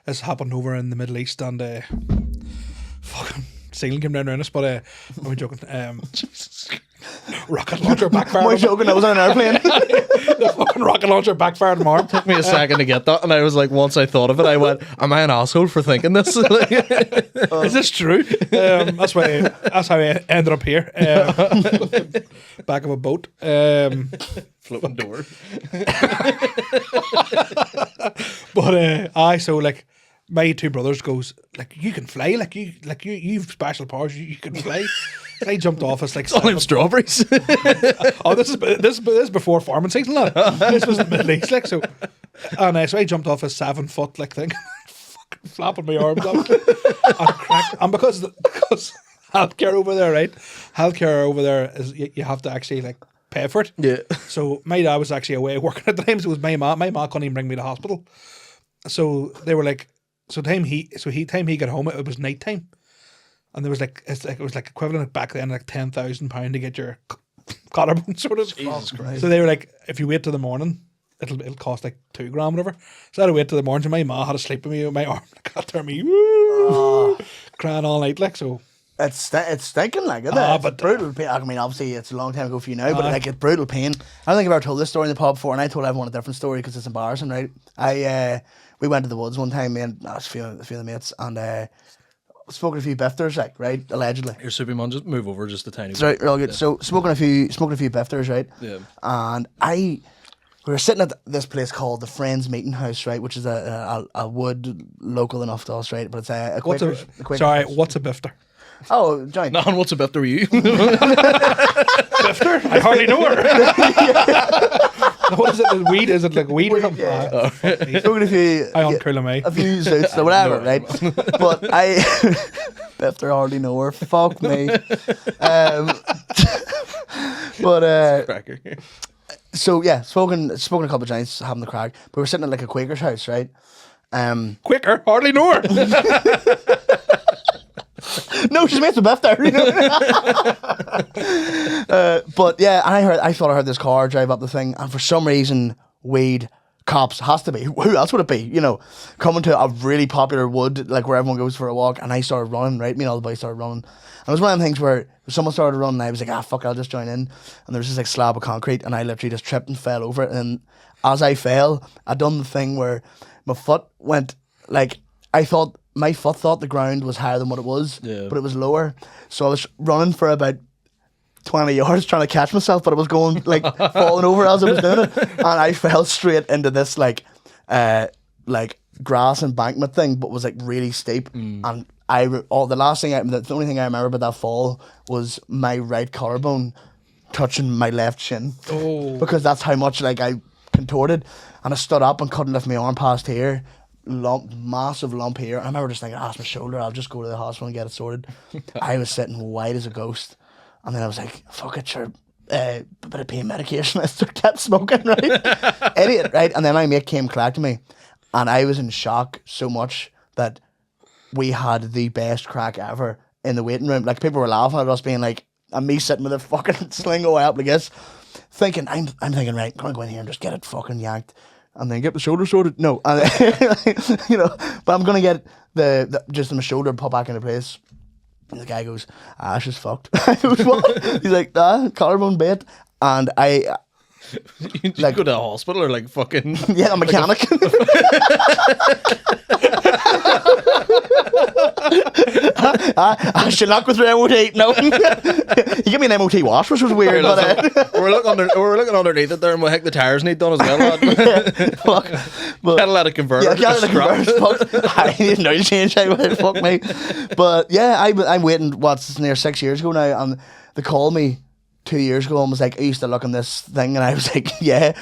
This happened over in the Middle East, and fucking ceiling came down around us. But I'm joking. Rocket launcher backfired. I'm joking. I was on an airplane. The fucking rocket launcher backfired on my arm. Took me a second to get that, and I was like, once I thought of it, I went, "Am I an asshole for thinking this?" Is this true? That's how I ended up here. Back of a boat. Floating door. But so like my 2 brothers goes like, you can fly, like you've special powers, you can fly. I jumped off us like All them strawberries. this is before farming season, lad. This was the Middle East, like so. And so I jumped off a 7 foot like thing, fucking flapping my arms up, and cracked. And because healthcare over there, right? Healthcare over there is you have to actually like pay for it. Yeah. So my dad was actually away working at the time. So it was my mom. My mom couldn't even bring me to hospital. So they were like, time he got home, it was night time, and there was like it was like equivalent back then like £10,000 to get your collarbone sorted. Jesus Christ. So they were like, if you wait till the morning, it'll cost like $2 grand, whatever. So I had to wait till the morning. So my ma had to sleep with me with my arm like after me, crying all night, like so. It's stinking like, isn't it? It's but- brutal pain. I mean, obviously, it's a long time ago for you now, but like, it's brutal pain. I don't think I've ever told this story in the pub before, and I told everyone a different story because it's embarrassing, right? We went to the woods one time, me and a few of the mates, and smoking a few bifters, like, right, allegedly. Your Soupy man, just move over just a tiny bit. Right, real good. So smoking a few bifters, right? Yeah. And we were sitting at this place called the Friends Meeting House, right, which is a wood local enough to us, right? But it's a Quaker. What's a bifter? Oh, joint. Nan, what's a bit to you? Bifter? I hardly know her. What is it? The weed? Is it like weed or something? Yeah. Smoking a few. I on Cool a few zoots or whatever, right? But I, Bifter hardly know her. Fuck me. But Cracker. so yeah, smoking a couple of joints, having the crack. But we were sitting at like a Quaker's house, right? Quicker, hardly know her. No, she's made the best there. You know? But yeah, and I thought I heard this car drive up the thing, and for some reason, weed, cops, has to be. Who else would it be? You know, coming to a really popular wood, like where everyone goes for a walk, and I started running, right? Me and all the boys started running. And it was one of them things where someone started running, and I was like, fuck, I'll just join in. And there was this like slab of concrete, and I literally just tripped and fell over it. And as I fell, I done the thing where my foot went, like, my foot thought the ground was higher than what it was, but it was lower. So I was running for about 20 yards trying to catch myself, but I was going, like, falling over as I was doing it. And I fell straight into this, like grass embankment thing, but was, like, really steep. And the only thing I remember about that fall was my right collarbone touching my left shin. Oh. Because that's how much, like, I contorted. And I stood up and couldn't lift my arm past here. Massive lump here. I remember just thinking, it's my shoulder, I'll just go to the hospital and get it sorted. I was sitting white as a ghost, and then I was like, fuck it, sure, a bit of pain medication. I still kept smoking, right? Idiot, right? And then my mate came collecting me, and I was in shock so much that we had the best crack ever in the waiting room. Like, people were laughing at us, being like, and me sitting with a fucking sling away up like this, thinking, I'm thinking, right, I'm gonna go in here and just get it fucking yanked. And then get the shoulder sorted. No, and you know, but I'm gonna get the just my shoulder put back into place. And the guy goes, she's fucked. I goes, what? He's like, collarbone bit. And I you like, go to the hospital or like fucking yeah, a mechanic. I should not go through MOT. No, you give me an MOT wash, which was weird. But, we're looking underneath it there, and we'll heck the tires need done as well. Fuck, but, catalytic converter. Yeah, catalytic converter. I didn't know you changed it. Fuck me. But yeah, I'm waiting. What's near 6 years ago now, and they called me 2 years ago and was like, are you still looking this thing? And I was like, yeah.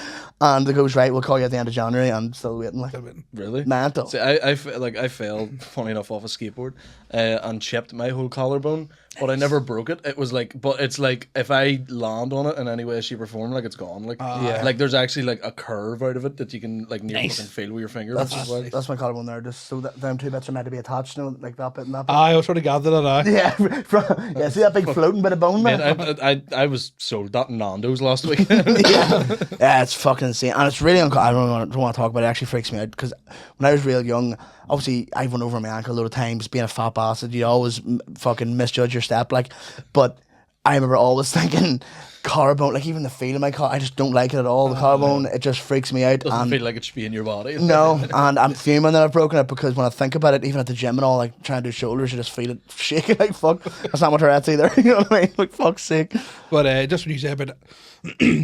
And they goes, right, we'll call you at the end of January. And still waiting. Like, really? Mental. See, I failed, funny enough, off a skateboard and chipped my whole collarbone, but I never broke it. It was like, but it's like, if I land on it in any way, shape or form, like, it's gone. Like, like there's actually like a curve out of it that you can like near fucking feel with your finger. That's my collarbone there. Just so that them two bits are meant to be attached, you know, like that bit and that bit. I was sort of gathered that. Yeah, see that big floating bit of bone, man? I was sold that in Nando's last week. Yeah, it's fucking insane, and it's really I don't want to talk about it. It actually freaks me out because when I was real young, obviously I went over my ankle a load of times. Being a fat bastard, you always fucking misjudge your step, like. But I remember always thinking collarbone, like even the feel of my I just don't like it at all. The collarbone, it just freaks me out. Doesn't feel like it should be in your body. No, and I'm fuming that I've broken it because when I think about it, even at the gym and all, like trying to do shoulders, you just feel it shaking like fuck. That's not my Tourette's either. You know what I mean? Like fuck's sake. But just when you say about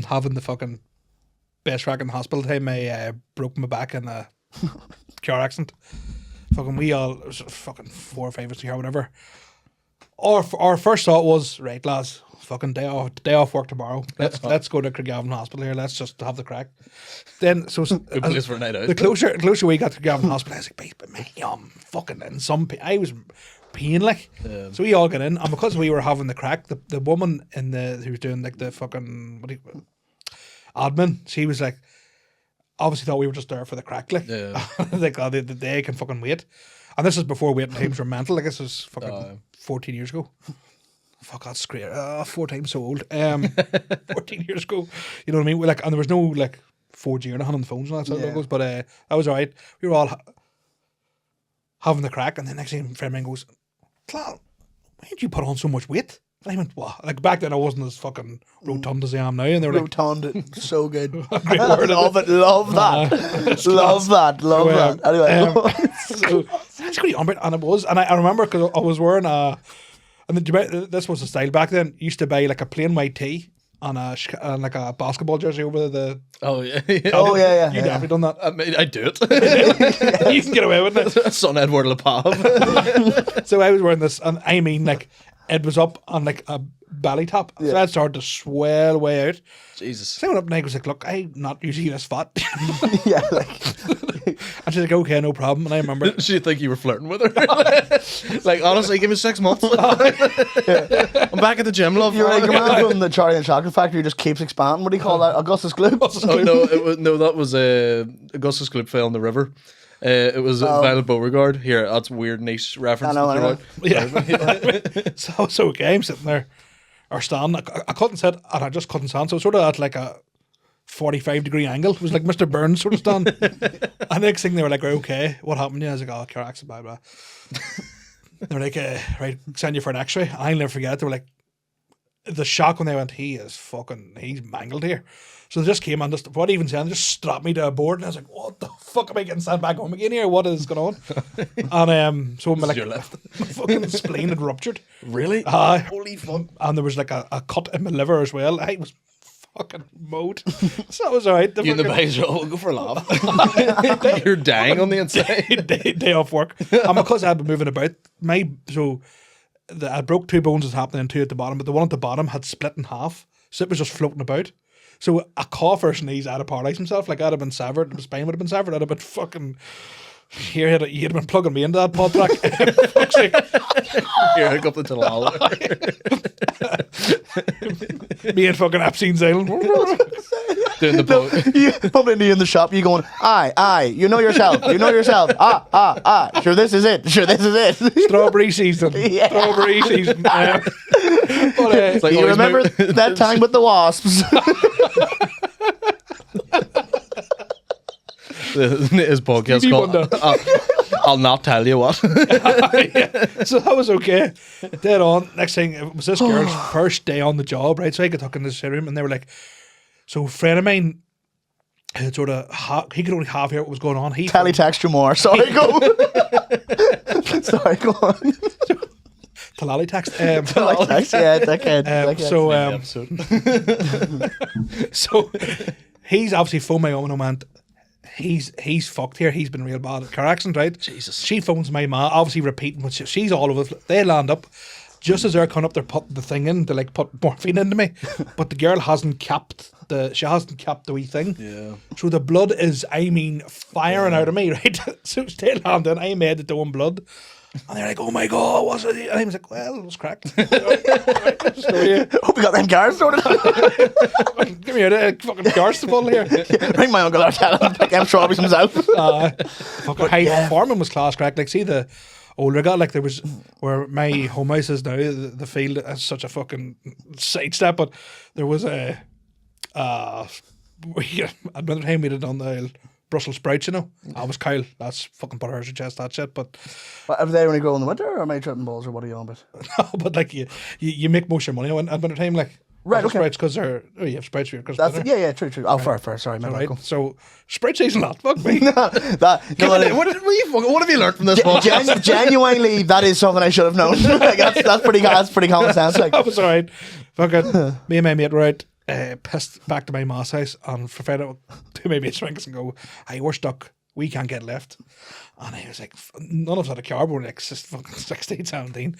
having the fucking best rack in the hospital time, I broke my back in a car accident. Fucking we all, it was fucking 4 or 5 of us here, whatever. Our first thought was, right lads, fucking day off work tomorrow. Let's go to Craigavon Hospital here. Let's just have the crack. Then so good place for a night out. The closer we got to Craigavon Hospital, I was like, but man, I'm fucking in some pain. I was peeing like. So we all got in, and because we were having the crack, the woman who was doing like the fucking admin, she was like, obviously thought we were just there for the crack, like, like the day can fucking wait. And this is before waiting times were mental. Like, this was fucking 14 years ago. Fuck, that's great. 4 times so old. 14 years ago. You know what I mean? Like, and there was no like 4G or nothing on the phones and that sort of goes. But that was alright. We were all having the crack, and the next thing, a friend of mine goes, Talal, why did you put on so much weight? And I went, what? Like, back then I wasn't as fucking rotund as I am now. And they were like, rotund, so good. Love it, love that. Love that. Anyway. So, that's pretty unbelievable. And it was. And I remember because I was wearing and this was the style back then. You used to buy like a plain white tee and like a basketball jersey over the. Oh yeah. Oh yeah. You've definitely done that. I do it. You can get away with it. Son Edward LePave. So I was wearing this, and I mean, like, it was up on like a belly top. So I started to swell way out. Jesus. So I went up and I was like, look, I'm not usually this fat. Yeah, like. And she's like, okay, no problem. And I remember. Did she think you were flirting with her? Like, honestly, give me 6 months. I'm back at the gym, love. You're like a man from the Charlie and Chocolate Factory just keeps expanding. What do you call that? Augustus Gloop? Oh, no, that was Augustus Gloop fell in the river. It was Violet Beauregard. Here, that's a weird niche reference. I know. Yeah. So okay, I'm sitting there, or standing. I couldn't sit, and I just couldn't stand. So sort of at like a 45-degree angle. It was like Mr. Burns sort of stand. And next thing they were like, okay, what happened? Yeah, I was like, oh, car accident, blah, blah. They were like, right, send you for an x-ray. I'll never forget it. They were like, the shock when they went, he's mangled here. So they just came and just, what even saying, just strapped me to a board, and I was like, what the fuck am I getting sent back home again here? What is going on? And so my fucking spleen had ruptured. Really? Holy fuck. And there was like a cut in my liver as well. I was fucking mode. So that was alright. You and the boys are all go for a laugh. You're dying on the inside. Day off work. And because I had been moving about, I broke 2 bones was happening, 2 at the bottom, but the one at the bottom had split in half. So it was just floating about. So a coffer's knees I'd have paralysed himself. Like I'd have been severed, my spine would have been severed. I'd have been fucking. Here, you'd have been plugging me into that pod track. Fuck's sake. Here, hook up the Talal. Me and fucking Epstein's Island. Doing the boat. You pump into you in the shop, you going, aye, you know yourself. Sure, this is it. Strawberry season. Yeah. Strawberry season. But, It's like, You remember that time with the wasps? His podcast Stevie called I'll not tell you what. yeah. So that was okay. Dead on. Next thing, it was this girl's first day on the job, right? So I got tucked in this room, and they were like, so a friend of mine had sort of, he could only half hear what was going on. Teletext you more. Sorry, go. Sorry, go on. Talal text. Teletext, yeah, So he's obviously phoned my own and he's fucked here. He's been real bad at car accident, right? Jesus. She phones my ma, obviously repeating what she's all over. They land up just as they're coming up. They're putting the thing in to like put morphine into me, but the girl hasn't capped the wee thing. Yeah. So the blood is, firing out of me, right? So they land in. I made it to one blood. And they're like, oh my God, what's it? And I was like, well, it was cracked. Hope we got them cars sorted out. Give me a fucking cars to pull here. Ring my uncle or tell him to pick them strawberries himself. Fucking Foreman was class cracked. Like, see the older guy, like there was, where my home house is now, the field is such a fucking sidestep, but there was at another time we did on the Brussels sprouts, you know. I was Kyle. That's fucking put her to chest, that shit. But are they only grow in the winter, or am I tripping balls, or what are you on about? no, but like you make most of your money at winter time, like right, Brussels okay. sprouts because you have sprouts for your Christmas dinner. Yeah, true. Oh, fair. Sorry, my bad. Right. So sprout season, that fuck me. What have you learned from this podcast? Genuinely, that is something I should have known. Like, that's pretty common sense. Like. That was alright. Fucking me and my mate were out. Pissed back to my ma's house and for fed out to my mates drinks and go, hey, we're stuck, we can't get left. And I was like, none of us had a car, but we're like 16, 17,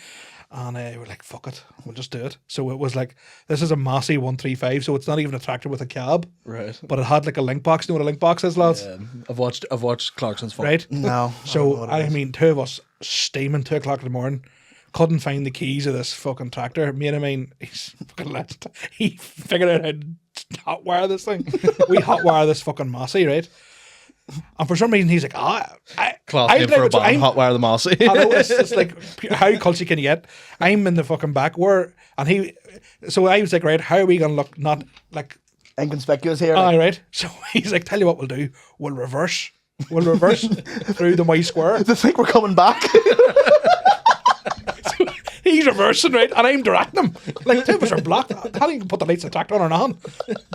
and we're like, fuck it, we'll just do it. So it was like, this is a Massey 135, so it's not even a tractor with a cab, right? But it had like a link box. You know what a link box is, lads? Yeah, I've watched Clarkson's Fun. Right? No. So two of us steaming 2 o'clock in the morning. Couldn't find the keys of this fucking tractor. Mate of mine, he's fucking left. He figured out how to hotwire this thing. We hotwire this fucking Massey, right? And for some reason, he's like, class name for a band, hotwire the Massey. I know, it's like, how culty can you get? I'm in the fucking back. So I was like, right, how are we going to look not like inconspicuous here? Aye, right. So he's like, tell you what we'll do. We'll reverse through the Y square. They think we're coming back. He's reversing, right, and I'm directing him. Like, 2 of us are blocked. How do you put the lights of the tractor on or not?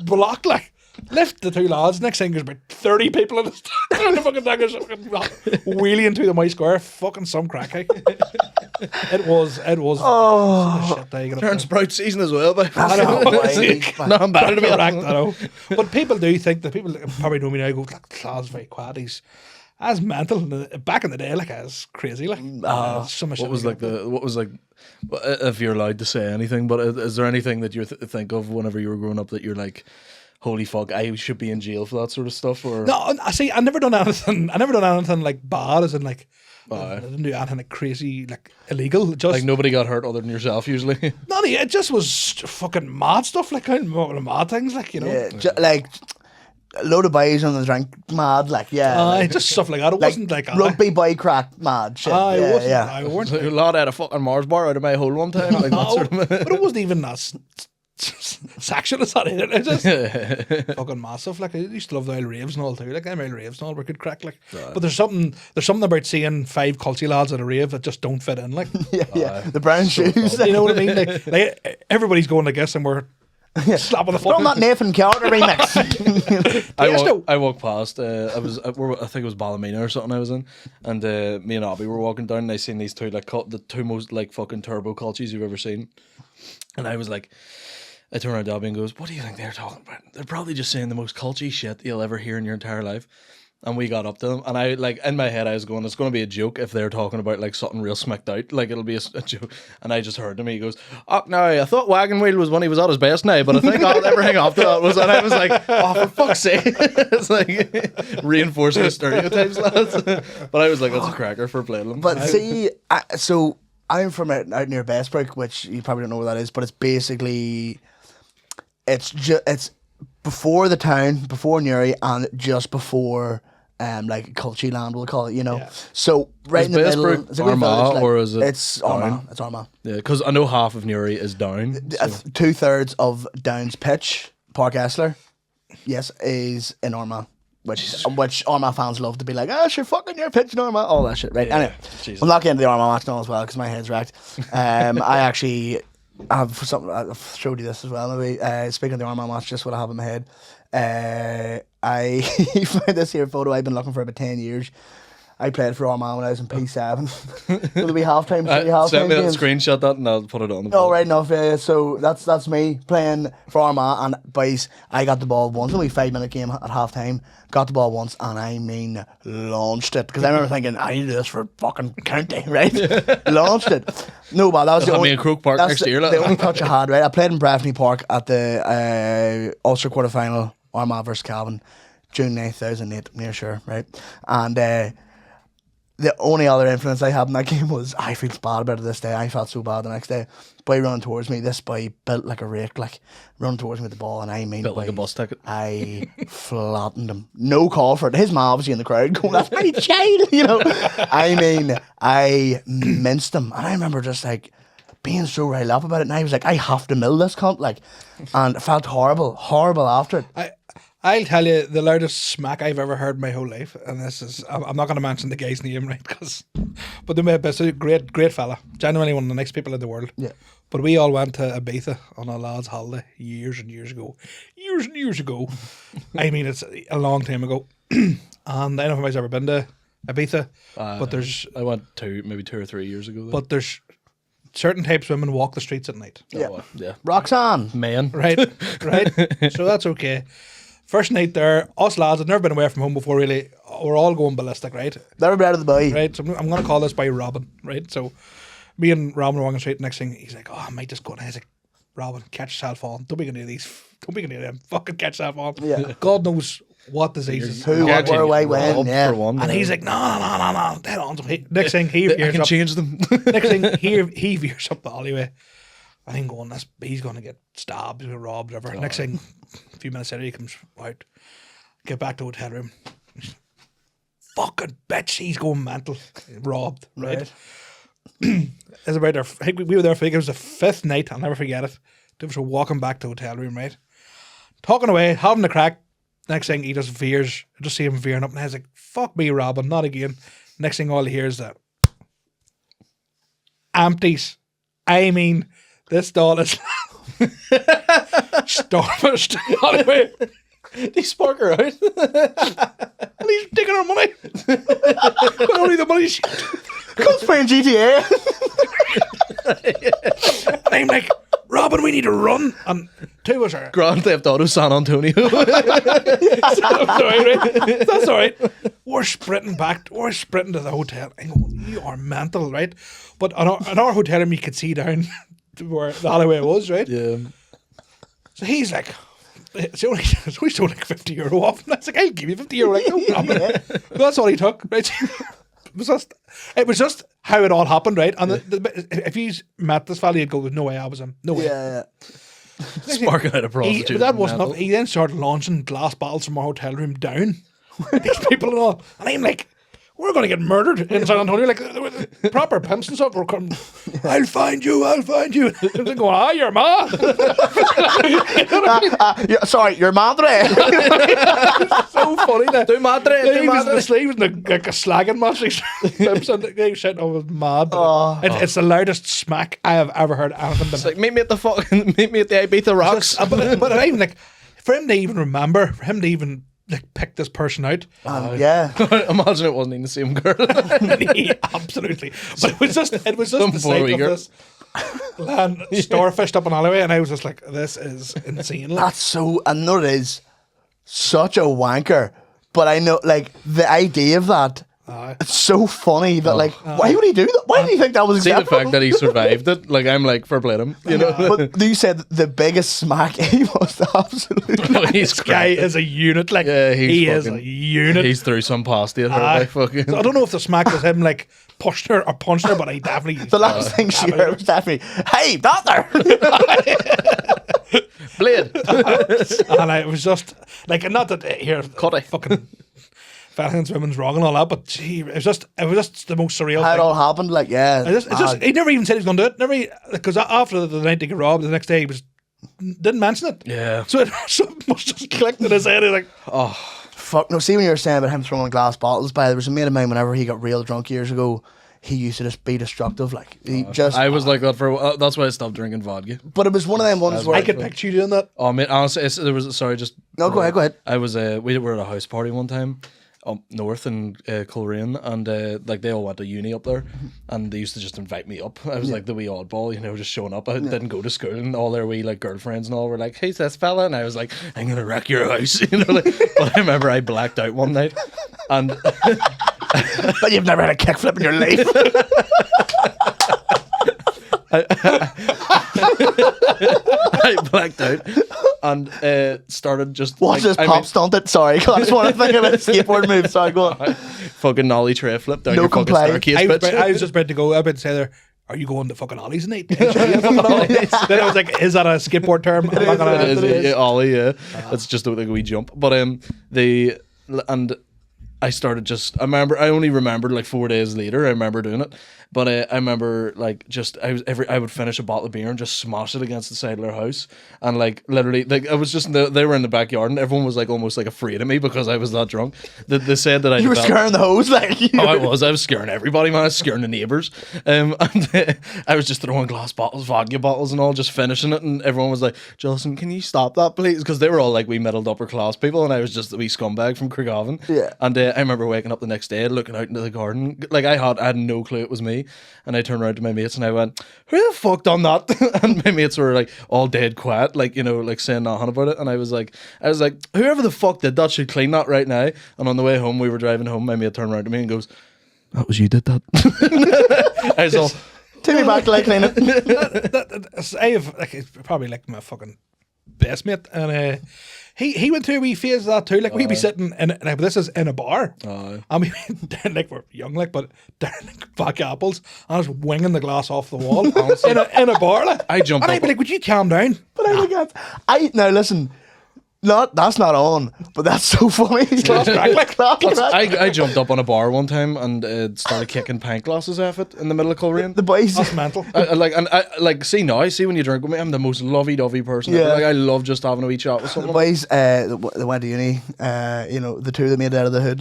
Blocked, like. Lift the 2 lads. Next thing, there's about 30 people in the fucking tractor wheeling through the Y square. Fucking some crack, eh? It was. Oh. Shit day. Turn sprout season as well, but I know. No, I'm bad to be racked, I know. But people do think that people probably know me now. Go, that Claw's very quiet. He's as mental. Back in the day, like, as crazy, like. So much. What was like, if you're allowed to say anything, but is there anything that you think of whenever you were growing up that you're like, holy fuck, I should be in jail for that sort of stuff? Or no, I see. I never done anything like bad, as in like. I didn't do anything like crazy, like illegal. Just like nobody got hurt other than yourself usually. No, it just was fucking mad stuff, like kind of mad things, like, you know. Yeah, like a load of boys on the drink mad, like, just stuff like that. It wasn't like rugby boy crack mad shit. It wasn't. Yeah. I weren't. A lot out of fucking Mars bar out of my hole one time. Like, that sort of- But it wasn't even that sexual as that either. It's just fucking massive. Like, I used to love the old raves and all too. Like, them old raves and all were good crack. Like, but there's something about seeing 5 culty lads at a rave that just don't fit in. Like, the brown shoes. you know what I mean? Like everybody's going like this, and we're slapping the fuck. From that Nathan Carter remix. I walked past. I think it was Ballymena or something I was in, and me and Abby were walking down, and I seen these two like the two most like fucking turbo cultures you've ever seen, and I was like. I turn around to Abby and goes, what do you think they're talking about? They're probably just saying the most culty shit you'll ever hear in your entire life. And we got up to them, and I, like, in my head I was going, it's going to be a joke if they're talking about like something real smacked out, like it'll be a joke. And I just heard him, he goes, oh no, I thought Wagon Wheel was when he was at his best now, but I think everything after that was, and I was like, oh, for fuck's sake. It's like reinforcing the stereotypes, lads. But I was like, that's a cracker for playing them. But see, so I'm from out near Bestbrook, which you probably don't know where that is, but it's basically it's before the town, before Newry, and just before like Culture Land, we'll call it, you know. Yeah. So right is in the middle, it's Armagh, or is it? It's Armagh. It's Armagh. Yeah, because I know half of Newry is down. So. 2/3 of Down's pitch, Park Esler, yes, is in Armagh. Which Armagh fans love to be like, oh, sure, fucking your pitch in Armagh, all that shit, right? Yeah, anyway, Jesus. I'm not getting to the Armagh match now as well because my head's wrecked. I actually have something. I've showed you this as well. Maybe speaking of the Armagh match, just what I have in my head. I found this here photo I've been looking for about 10 years. I played for Armagh when I was in P7. Will it be halftime? Send me that screenshot that and I'll put it on the board. Oh, right enough. So that's me playing for Armagh, and boys, I got the ball once. Only a 5-minute game at halftime. Got the ball once, and I mean launched it, because I remember thinking I need to do this for fucking county, right? Launched it. No, but that was the only in Croke Park next year. The only touch I had, right? I played in Breffni Park at the Ulster quarter final, Armagh versus Cavan, June 9th, 2008, near sure, right? And the only other influence I had in that game was I feel bad about it this day. I felt so bad the next day. Boy running towards me, this boy built like a rake, like running towards me with the ball, and I mean, built like a bus ticket. I flattened him. No call for it. His mom obviously in the crowd going, "That's my child," you know. I mean, I minced him, and I remember just like being so riled up about it. And I was like, I have to mill this cunt, like, and it felt horrible after it. I'll tell you the loudest smack I've ever heard in my whole life, and this is, I'm not going to mention the guy's name, right? But it's a great fella, genuinely one of the nicest people in the world. Yeah. But we all went to Ibiza on a lad's holiday years and years ago. I mean, it's a long time ago. And I don't know if anybody's ever been to Ibiza, but there's... I went maybe 2 or 3 years ago. But there's certain types of women walk the streets at night. Yeah. Roxanne. Men. Right. So that's okay. First night there, us lads had never been away from home before, really. We're all going ballistic, right? Never been out of the boy. Right, so I'm going to call this by Robin, right? So me and Robin are walking straight. Next thing, he's like, oh, I might just go. And I was like, Robin, catch yourself on. Don't be going to these. Don't be going to them. Fucking catch yourself on. Yeah. God knows what diseases. Who, what, where, why, when. Yeah. And he's like, no. Dead on. Next thing, he veers I can up. change them. Next thing, he veers up the alleyway. I'm going, he's going to get stabbed, robbed, whatever. Next thing, a few minutes later, he comes out. Get back to the hotel room. Fucking bitch, he's going mental. Robbed, right? It's about our, I think we were there for, it was the 5th night, I'll never forget it. They were walking back to the hotel room, right? Talking away, having the crack. Next thing, he just veers. I just see him veering up, and I was like, fuck me, Robin, not again. Next thing, all he hears is that empties. I mean, this doll is starved. Anyway. They spark her out. And he's taking her money. But only the money Comes playing GTA. And I'm like, Robin, we need to run. And 2 of us are Grand Theft Auto San Antonio. That's all right. We're sprinting back. We're sprinting to the hotel. I go, you are mental, right? But on our hotel room, you could see down to where the alleyway was, right? Yeah. So he's like, it's only like €50 off. And I was like, I'll give you €50. Like, no problem. That's all he took, right? It was just how it all happened, right? And if you met this fella, you'd go, no way, I was him. No way. Yeah. Sparking out a prostitute. But that wasn't enough. He then started launching glass bottles from our hotel room down. These people and all. And I'm like, we're going to get murdered in San Antonio. Like, proper pimps and stuff were coming, I'll find you. I'm going, your ma. Sorry, your madre. So funny. That. Tu madre, tu He was in madre. the sleeves and like a slagging match. Pimps and they shit, I was mad. It's the loudest smack I have ever heard anything. It's like, meet me at the Ibiza Rocks. But I even like, for him to even like pick this person out. Yeah. Imagine it wasn't even the same girl. Absolutely. But it was just Some the poor sight wee of girl. this starfished up an alleyway, and I was just like, this is insane. Like, That's so, I know it is such a wanker, but I know, like, the idea of that, it's so funny that, like, why would he do that? Why did he think that was See the acceptable? fact that he survived it. Like, I'm like, fair play to him. You know? But you said the biggest smack he was absolutely. He's this guy is a unit. Like, Yeah, he is a unit. He's through some pasty at her. Aye. Like, fucking. So I don't know if the smack was him like pushed her or punched her, but he definitely. The last thing she heard was definitely, "Hey, doctor!" Blade. And it was just like, not that here Cutty. fucking Valentine's women's wrong and all that, but gee, it was just the most surreal How it thing. all happened, like, yeah. It's just he never even said he was going to do it. Because after the night they got robbed, the next day he didn't mention it. Yeah. So it must just clicked in his head. He's like, Fuck, no, see when you were saying about him throwing glass bottles by, there was a mate of mine whenever he got real drunk years ago, he used to just be destructive, like, he just... I was like that for a while. That's why I stopped drinking vodka. But it was one of them ones where... I could picture you doing that. Oh, mate, honestly, there was, sorry, just... No, go ahead. I was, we were at a house party one time up north in Coleraine, and like they all went to uni up there, and they used to just invite me up. I was like the wee oddball, you know, just showing up. I didn't go to school, and all their wee like girlfriends and all were like, "Who's this fella?" And I was like, "I'm gonna wreck your house," you know. Like, but I remember I blacked out one night, and But you've never had a kickflip in your life. I blacked out and started just Watch this pop stunt it. Sorry, I just want to think of a skateboard move. Sorry, go on. fucking nollie tray flip down No your fucking complaint. staircase, I was, bitch. I was just about to go. I was about to say there, are you going to fucking Ollie's tonight? Then I was like, is that a skateboard term? I'm not gonna. It is, yeah, ollie, yeah. It's just like a wee jump. But I started just. I only remembered like 4 days later. I remember doing it, but I remember like just I would finish a bottle of beer and just smash it against the side of their house, and like literally like I was just they were in the backyard and everyone was like almost like afraid of me because I was that drunk. They said that You were scaring the hose, like. Oh, I was scaring everybody, man. I was scaring the neighbours. And I was just throwing glass bottles, vodka bottles and all, just finishing it. And everyone was like, Justin, can you stop that, please? Because they were all like wee middled upper class people, and I was just a wee scumbag from Craigavon. Yeah. And I remember waking up the next day, looking out into the garden. Like, I had no clue it was me. And I turned around to my mates and I went, who the fuck done that? And my mates were like all dead quiet, like, you know, like saying nothing about it. And I was like, whoever the fuck did that should clean that right now. And on the way home, we were driving home, my mate turned around to me and goes, that was you did that. I was all, Take me back to like clean it. I have like it's probably like my fucking best mate, and he went through a wee phase of that too. Like we'd be sitting in, like this is in a bar, and we down like we're young, like but down like back apples, and I was winging the glass off the wall in a bar. Like I jumped and up. I'd be like, "Would you calm down?" But I think now listen, that's not on, but that's so funny. Class crack. I jumped up on a bar one time and started kicking pint glasses off it in the middle of Coleraine. The boys. That's mental. I see when you drink with me, I'm the most lovey-dovey person. Yeah. Like I love just having a wee chat with The someone. boys, they went to uni. You know, the two that made it out of the hood.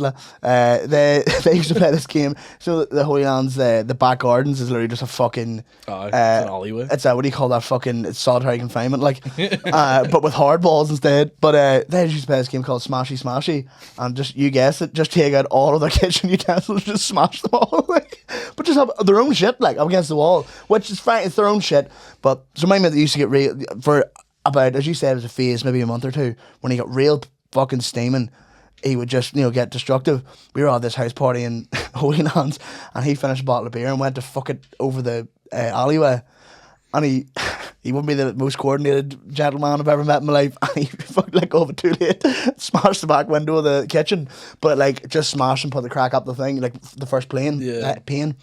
They used to play this game. So the Holy Lands, the back gardens is literally just a fucking. It's an alleyway. It's what do you call that? Fucking it's solitary confinement, like, but with hard balls instead. But they used to play this game called Smashy Smashy, and just you guess it, just take out all of their kitchen utensils, just smash them all, like, but just have their own shit like up against the wall, which is fine. It's their own shit. But so my mate used to get real for about, as you said, it was a phase, maybe a month or two, when he got real fucking steaming. He would just, get destructive. We were at this house party in Holy Lands, and he finished a bottle of beer and went to fuck it over the alleyway. And he wouldn't be the most coordinated gentleman I've ever met in my life. And he fucking let go of it too late. Smashed the back window of the kitchen. But like just smashed and put the crack up the thing, like the first pane.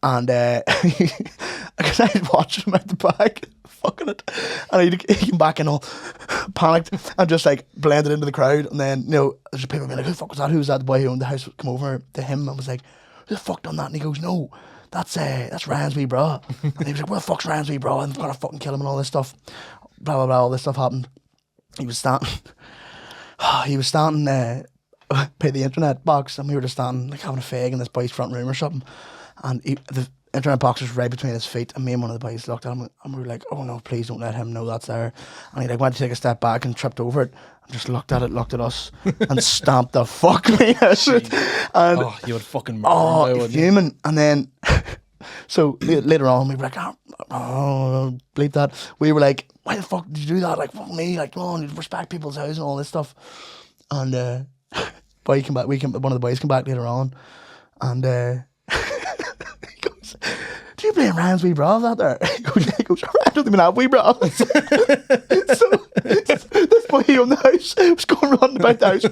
And because I had watched him out the back, fucking it, and he came back and all panicked and just like blended into the crowd. And then there's people being like, "Who the fuck was that? Who was that?" The boy who owned the house would come over to him and was like, "Who the fuck done that?" And he goes, "No, that's Ryan's wee bra." And he was like, "Where the fuck's Ryan's wee bra? I'm gonna fucking kill him and all this stuff." Blah blah blah. All this stuff happened. He was standing. He was standing by the internet box, and we were just standing like having a fag in this boy's front room or something. And the internet box was right between his feet, and me and one of the boys looked at him, and we were like, "Oh no, please don't let him know that's there." And he like went to take a step back and tripped over it, and just looked at us, and stamped the fuck me out. And you would fucking murder me, human. And then so later on we were like, "Oh, bleep that." We were like, "Why the fuck did you do that? Like, fuck me, like, come on, you respect people's house and all this stuff." And boy came back. One of the boys came back later on, and he goes, "Do you blame Ryan's wee bra that there?" He goes, "I don't even have wee bras." So this boy on the house was going running about the house,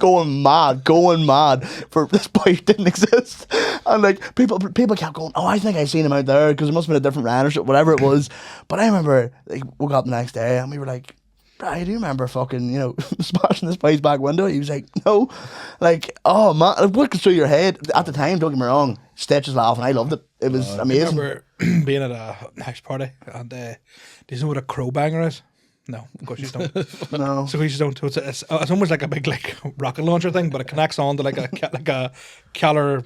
going mad for this boy who didn't exist. And like people kept going, "Oh, I think I seen him out there," because it must have been a different Ryan or shit, whatever it was. But I remember like woke up the next day and we were like, "I do remember fucking, smashing this boy's back window." He was like, "No." Like, oh man, what goes through your head at the time? Don't get me wrong, Stitch was laughing. I loved it. It was amazing. I remember being at a house party, and do you know what a crow banger is? No, of course you don't. No. So we just don't. So it's almost like a big like rocket launcher thing, but it connects on to like a Keller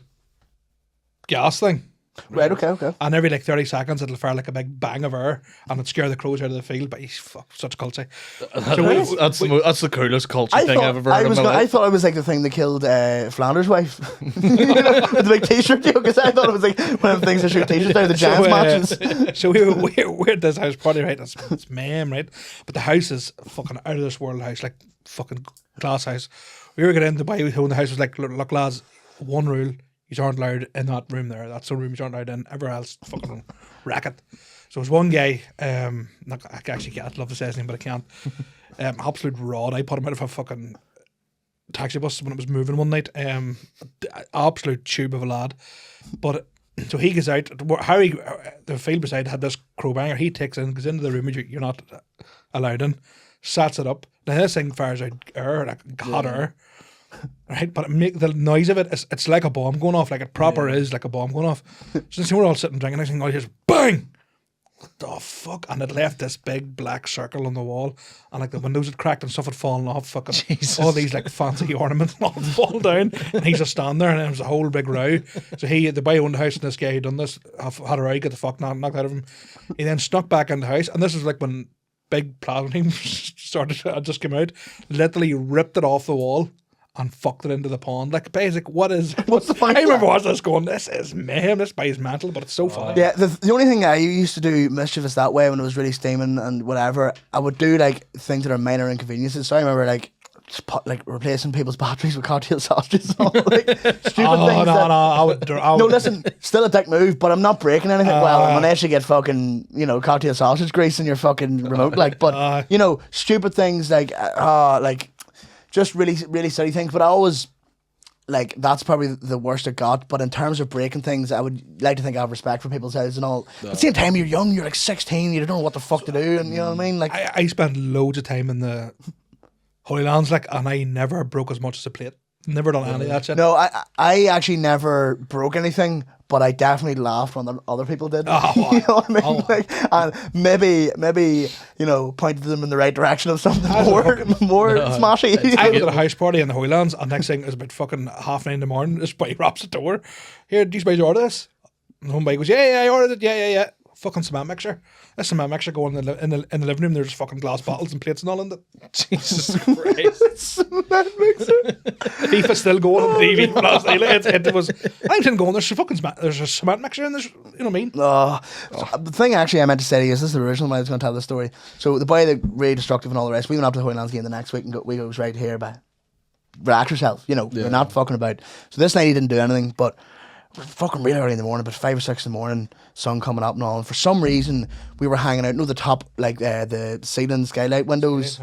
gas thing. Right, okay. And every like 30 seconds it'll fire like a big bang of air and it'd scare the crows out of the field. But he's such a culty. That's the coolest culty thing I've ever heard in my life. I thought it was like the thing that killed Flanders' wife. With the big t-shirt deal, because I thought it was like one of the things that shoot t-shirts out of the Giants matches. So we're at this house party, right? It's mayhem, right? But the house is fucking out of this world house, like fucking glass house. We were getting into the boy who owned the house was like, "Look lads, one rule, you aren't allowed in that room there. That's the room you aren't allowed in. Everywhere else, fucking racket." So there's one guy, I actually can't love to say his name, but I can't. Absolute rod. I put him out of a fucking taxi bus when it was moving one night. Absolute tube of a lad. But so he goes out. Harry, the field beside had this crowbanger. He takes in, goes into the room you're not allowed in, sets it up. Now this thing fires out air, like hot air. Right, but the noise of it's like a bomb going off, like it proper is like a bomb going off. So we're all sitting drinking, next thing all you hear is bang! What the fuck? And it left this big black circle on the wall, and like the windows had cracked and stuff had fallen off. Fucking Jesus. All these like fancy ornaments all fall down, and he's just standing there, and it was a whole big row. So the boy owned the house, and this guy who done this had a row, get the fuck knocked out of him. He then snuck back in the house, and this is like when big plasma team just came out, literally ripped it off the wall and fucked it into the pond. Like, basic, what's the point? I remember watching this going, this is mayhem, this is mental, but it's so funny. Yeah, the only thing I used to do mischievous that way when it was really steaming and whatever, I would do like things that are minor inconveniences. So I remember like replacing people's batteries with cocktail sausages and all like stupid things. No, listen, still a dick move, but I'm not breaking anything. Well, unless you get fucking, cocktail sausage grease in your fucking remote, like, but stupid things like just really, really silly things. But I always, like, that's probably the worst I got. But in terms of breaking things, I would like to think I have respect for people's houses and all. No. At the same time, you're young, you're like 16, you don't know what the fuck to do, and you know what I mean? Like, I spent loads of time in the Holy Lands, like, and I never broke as much as a plate. Never done any of that shit. No, I actually never broke anything, but I definitely laughed when other people did. Oh, you know what I mean? Oh. Like, and maybe pointed them in the right direction of something more smashy. I was at a house party in the Holy Lands, and next thing is about fucking 9:30 in the morning. This boy raps the door. "Here, these boys order this?" And one boy goes, "Yeah, I ordered it. Yeah. Fucking cement mixture. This cement mixture going in the living room. There's fucking glass bottles and plates and all in it." Jesus Christ! Cement mixer. FIFA still going on the TV from last night. It was. I didn't go on. There's a cement mixture in this. You know what I mean? The thing actually I meant to say to you is, this is the original way I was going to tell this story. So the boy that really destructive and all the rest. We went up to the Holy Lands game the next week and we goes right here, but relax yourself. We're not fucking about. So this night he didn't do anything, but. Fucking really early in the morning, but 5 or 6 in the morning, sun coming up and all. And for some reason, we were hanging out, the top, like the ceiling skylight windows.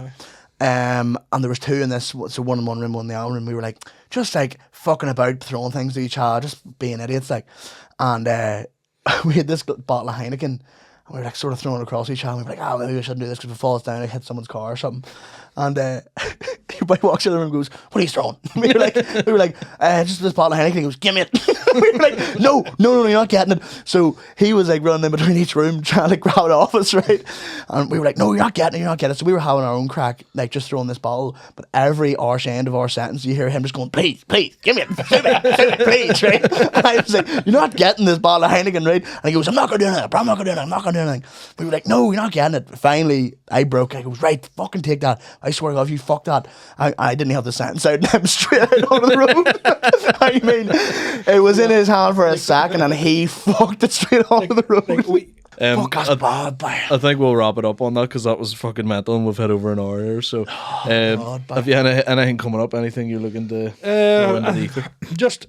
And there was 2 in this, so one in one room, one in the other room. We were like, just like fucking about, throwing things to each other, just being idiots, like. And we had this bottle of Heineken, and we were like sort of throwing it across each other. And we were like, maybe we shouldn't do this because if it falls down, it hit someone's car or something. And everybody walks in the room and goes, "What are you throwing?" We were like, just this bottle of Heineken. He goes, "Give me it." We were like, no, you're not getting it. So he was like running in between each room trying to grab it off us, right? And we were like, "No, you're not getting it. So we were having our own crack, like just throwing this bottle. But every harsh end of our sentence, you hear him just going, "Please, give me it, please," right? And I was like, "You're not getting this bottle of Heineken, right?" And he goes, "I'm not going to do anything, bro. I'm not going to do anything. We were like, "No, you're not getting it." Finally, I broke. I goes, "Right, fucking take that. I swear to God, if you fuck that," I didn't have the sentence out, and I'm straight out onto the road. I mean, it was in his hand for a second, and he fucked it straight onto the road. Fuck, that's bad. I think we'll wrap it up on that because that was fucking mental, and we've had over an hour here. So, have you anything coming up? Anything you're looking to go into the ether? Just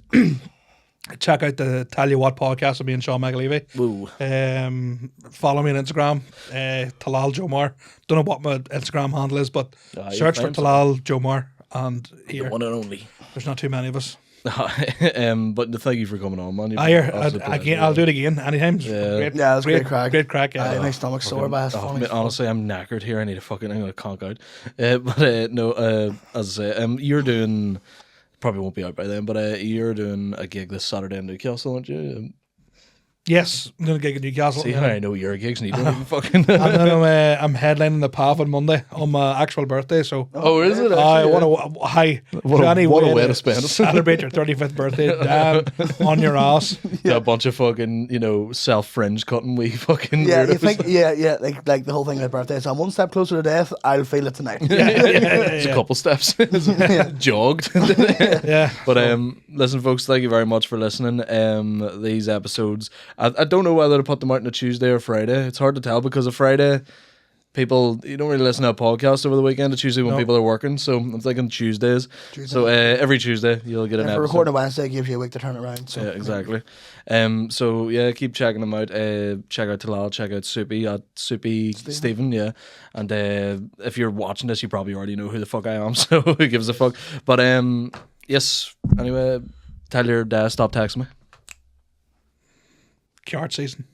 check out the Tell You What podcast with me and Sean McAlevey. Woo. Follow me on Instagram, Talal Jomar. Don't know what my Instagram handle is, but search for Talal Jomar, and here, the one and only. There's not too many of us. But thank you for coming on, man. I'll do it again anytime. It's great crack. Great crack. Yeah. My stomach's sore, but it's funny. Honestly, I'm knackered here. I'm gonna conk out. No, as I say, you're doing. Probably won't be out by then, but you're doing a gig this Saturday in Newcastle, aren't you? Yes, I'm doing a gig in Newcastle. See, I know your gigs, and you don't even fucking. I'm headlining the PAV on Monday on my actual birthday. So, is it? What a way to spend it. Celebrate your 35th birthday, damn, on your ass. Yeah. A bunch of fucking, self fringe cutting we fucking. Yeah, you think, like the whole thing about birthday. So I'm one step closer to death. I'll feel it tonight. It's a couple steps. Jogged. Yeah. But listen, folks, thank you very much for listening. These episodes. I don't know whether to put them out on a Tuesday or Friday. It's hard to tell because of Friday, you don't really listen to a podcast over the weekend. It's usually when people are working. So I'm thinking Tuesdays. So every Tuesday you'll get an episode. Recording a Wednesday, it gives you a week to turn it around. So. Yeah, exactly. So yeah, keep checking them out. Check out Talal, check out Soupy at Soupy Stephen. Yeah, and if you're watching this, you probably already know who the fuck I am. So who gives a fuck? But yes. Anyway, tell your dad stop texting me. Card season.